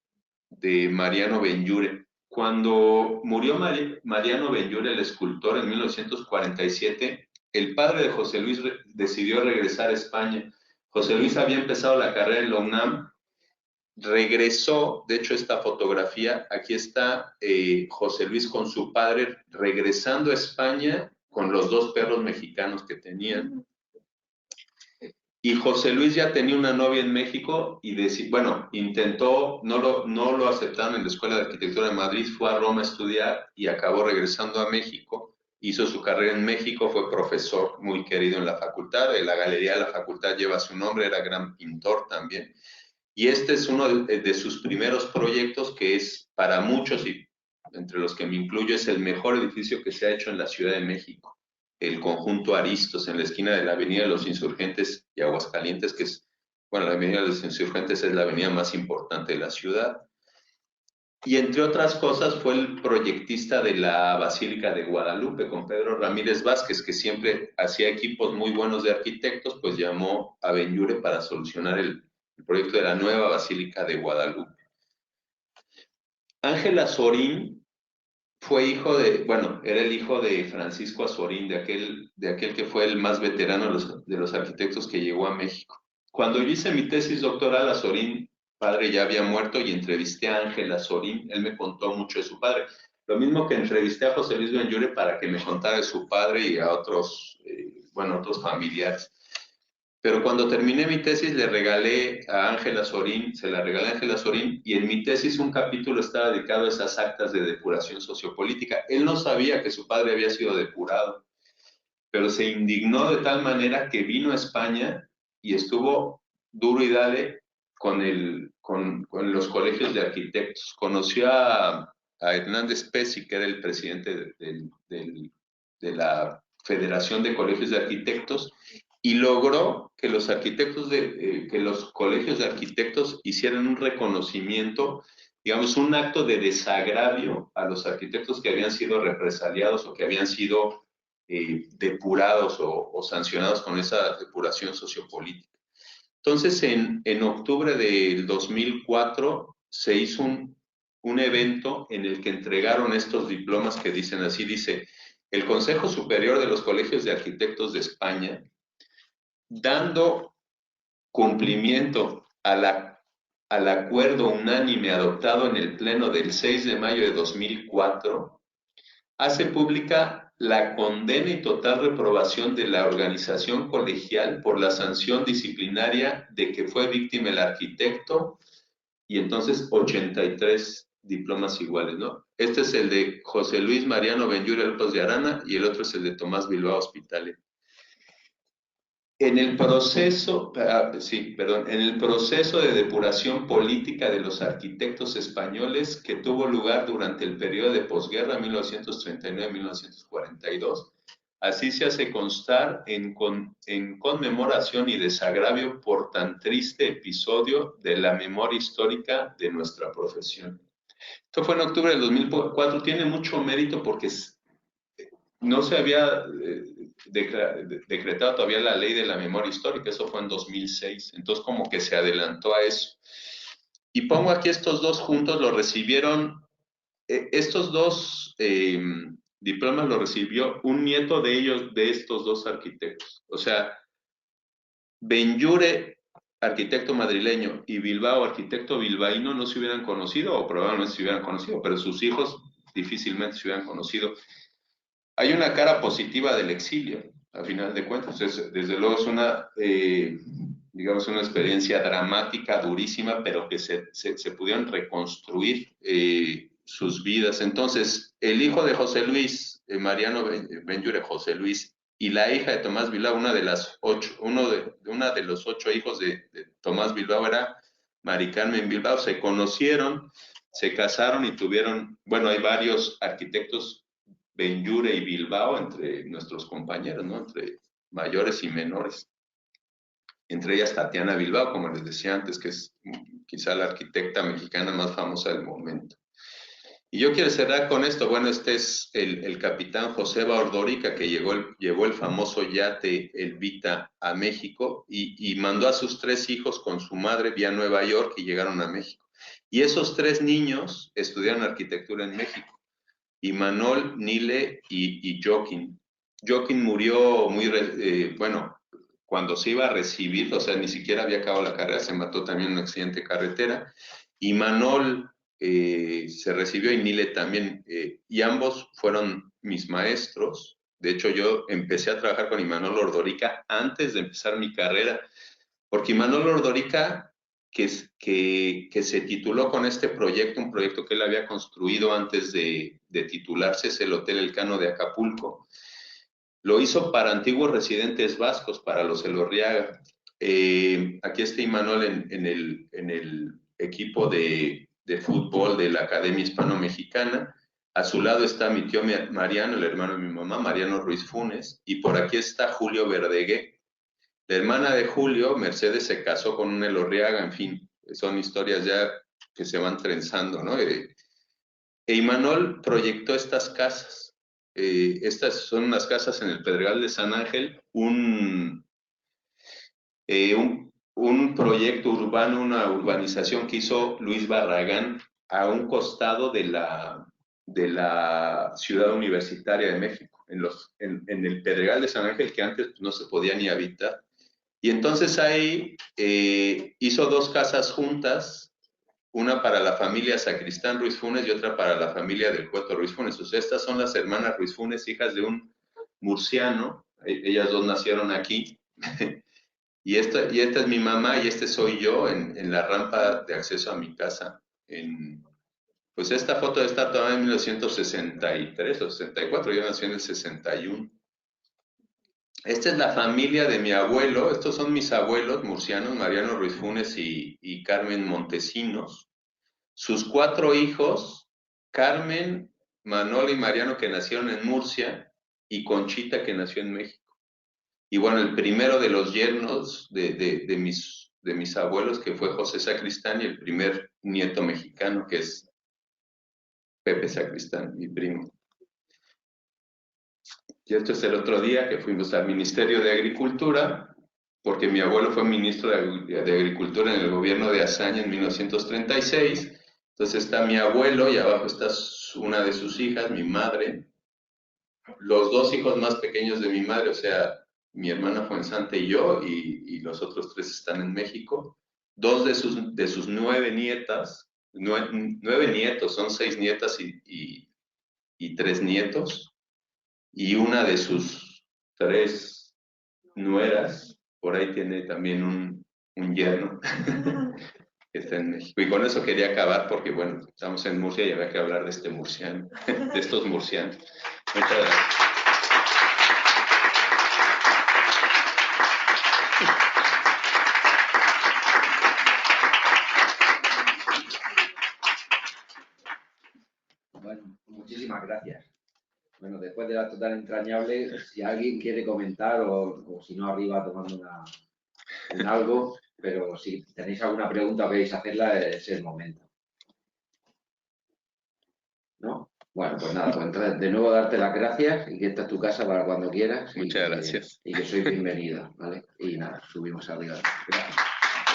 Mariano Benlliure. Cuando murió Mariano Benlliure, el escultor, en 1947, el padre de José Luis decidió regresar a España. José Luis había empezado la carrera en la UNAM regresó, de hecho esta fotografía, aquí está José Luis con su padre regresando a España con los dos perros mexicanos que tenían. Y José Luis ya tenía una novia en México y bueno, intentó, no lo aceptaron en la Escuela de Arquitectura de Madrid, fue a Roma a estudiar y acabó regresando a México. Hizo su carrera en México, fue profesor muy querido en la facultad, la galería de la facultad lleva su nombre, era gran pintor también. Y este es uno de sus primeros proyectos que es para muchos, y entre los que me incluyo, es el mejor edificio que se ha hecho en la Ciudad de México. El conjunto Aristos, en la esquina de la Avenida de los Insurgentes y Aguascalientes, que es, bueno, la Avenida de los Insurgentes es la avenida más importante de la ciudad. Y entre otras cosas fue el proyectista de la Basílica de Guadalupe con Pedro Ramírez Vázquez, que siempre hacía equipos muy buenos de arquitectos, pues llamó a Benlliure para solucionar el proyecto de la nueva Basílica de Guadalupe. Ángel Azorín fue hijo bueno, era el hijo de Francisco Azorín, de aquel que fue el más veterano de los arquitectos que llegó a México. Cuando yo hice mi tesis doctoral, Azorín, padre, ya había muerto y entrevisté a Ángel Azorín, él me contó mucho de su padre. Lo mismo que entrevisté a José Luis Benlliure para que me contara de su padre y a otros, otros familiares. Pero cuando terminé mi tesis le regalé a Ángela Sorín, se la regalé a Ángela Sorín, y en mi tesis un capítulo estaba dedicado a esas actas de depuración sociopolítica. Él no sabía que su padre había sido depurado, pero se indignó de tal manera que vino a España y estuvo duro y dale con los colegios de arquitectos. Conoció a Hernández Pesi, que era el presidente de la Federación de Colegios de Arquitectos, y logró que los arquitectos que los colegios de arquitectos hicieran un reconocimiento, digamos, un acto de desagravio a los arquitectos que habían sido represaliados o que habían sido depurados o sancionados con esa depuración sociopolítica. Entonces, en octubre del 2004 se hizo un evento en el que entregaron estos diplomas que dicen así, dice, el Consejo Superior de los Colegios de Arquitectos de España, dando cumplimiento al acuerdo unánime adoptado en el Pleno del 6 de mayo de 2004, hace pública la condena y total reprobación de la organización colegial por la sanción disciplinaria de que fue víctima el arquitecto, y entonces 83 diplomas iguales, ¿no? Este es el de José Luis Mariano Benlliure López de Arana y el otro es el de Tomás Bilbao Hospitalet. En el proceso, en el proceso de depuración política de los arquitectos españoles que tuvo lugar durante el periodo de posguerra 1939-1942, así se hace constar en conmemoración y desagravio por tan triste episodio de la memoria histórica de nuestra profesión. Esto fue en octubre del 2004, tiene mucho mérito porque no se había decretado todavía la ley de la memoria histórica, eso fue en 2006, entonces como que se adelantó a eso. Y pongo aquí estos dos juntos, lo recibieron, estos dos diplomas lo recibió un nieto de ellos, de estos dos arquitectos. O sea, Benlliure, arquitecto madrileño, y Bilbao, arquitecto bilbaíno, no se hubieran conocido, o probablemente se hubieran conocido, pero sus hijos difícilmente se hubieran conocido. Hay una cara positiva del exilio, a final de cuentas. Desde luego es una, digamos, una experiencia dramática, durísima, pero que se pudieron reconstruir sus vidas. Entonces, el hijo de José Luis, Mariano Benlliure, José Luis, y la hija de Tomás Bilbao, una de los 8 hijos de Tomás Bilbao era Mari Carmen Bilbao, se conocieron, se casaron y tuvieron, bueno, hay varios arquitectos Benlliure y Bilbao entre nuestros compañeros, ¿no? Entre mayores y menores. Entre ellas Tatiana Bilbao, como les decía antes, que es quizá la arquitecta mexicana más famosa del momento. Y yo quiero cerrar con esto. Bueno, este es el capitán Joseba Ordórica, que llevó el famoso yate El Vita a México y mandó a sus 3 hijos con su madre vía Nueva York y llegaron a México. Y esos 3 niños estudiaron arquitectura en México. Imanol, Nile y Joaquín. Joaquín murió bueno, cuando se iba a recibir, o sea, ni siquiera había acabado la carrera, se mató también en un accidente de carretera. Imanol se recibió y Nile también, y ambos fueron mis maestros. De hecho, yo empecé a trabajar con Imanol Ordorica antes de empezar mi carrera, porque Imanol Ordorica, que se tituló con este proyecto, un proyecto que él había construido antes de titularse, es el Hotel Elcano de Acapulco. Lo hizo para antiguos residentes vascos, para los Elorriaga. Aquí está Imanol en el equipo de fútbol de la Academia Hispano-Mexicana. A su lado está mi tío Mariano, el hermano de mi mamá, Mariano Ruiz Funes, y por aquí está Julio Verdegué. La hermana de Julio, Mercedes, se casó con un Elorriaga, en fin, son historias ya que se van trenzando, ¿no? Imanol proyectó estas casas. Estas son unas casas en el Pedregal de San Ángel, un proyecto urbano, una urbanización que hizo Luis Barragán a un costado de la ciudad universitaria de México, en el Pedregal de San Ángel, que antes no se podía ni habitar. Y entonces ahí hizo dos casas juntas, una para la familia Sacristán Ruiz Funes y otra para la familia del Cueto Ruiz Funes. O sea, estas son las hermanas Ruiz Funes, hijas de un murciano. Ellas dos nacieron aquí. Y esta es mi mamá y este soy yo en la rampa de acceso a mi casa. Pues esta foto está tomada en 1963 o 64, yo nací en el 61. Esta es la familia de mi abuelo, estos son mis abuelos murcianos, Mariano Ruiz Funes y Carmen Montesinos. Sus 4 hijos, Carmen, Manolo y Mariano, que nacieron en Murcia, y Conchita, que nació en México. Y bueno, el primero de los yernos de mis abuelos, que fue José Sacristán, y el primer nieto mexicano, que es Pepe Sacristán, mi primo. Y esto es el otro día que fuimos al Ministerio de Agricultura, porque mi abuelo fue ministro de Agricultura en el gobierno de Azaña en 1936. Entonces está mi abuelo y abajo está una de sus hijas, mi madre, los 2 hijos más pequeños de mi madre, o sea, mi hermana Fuensante y yo, y los otros 3 están en México. 2 de sus 9 nietas, 9 nietos, son 6 nietas y 3 nietos, y una de sus 3 nueras, por ahí tiene también un yerno que está en México. Y con eso quería acabar porque, bueno, estamos en Murcia y había que hablar de este murciano, de estos murcianos. Muchas gracias. Bueno, muchísimas gracias. Bueno, después de la total entrañable, si alguien quiere comentar o si no, arriba tomando un algo, pero si tenéis alguna pregunta o queréis hacerla, es el momento. ¿No? Bueno, pues nada, pues de nuevo darte las gracias y que esta es tu casa para cuando quieras. Muchas gracias. Y que sois bienvenida, ¿vale? Y nada, subimos arriba. Gracias.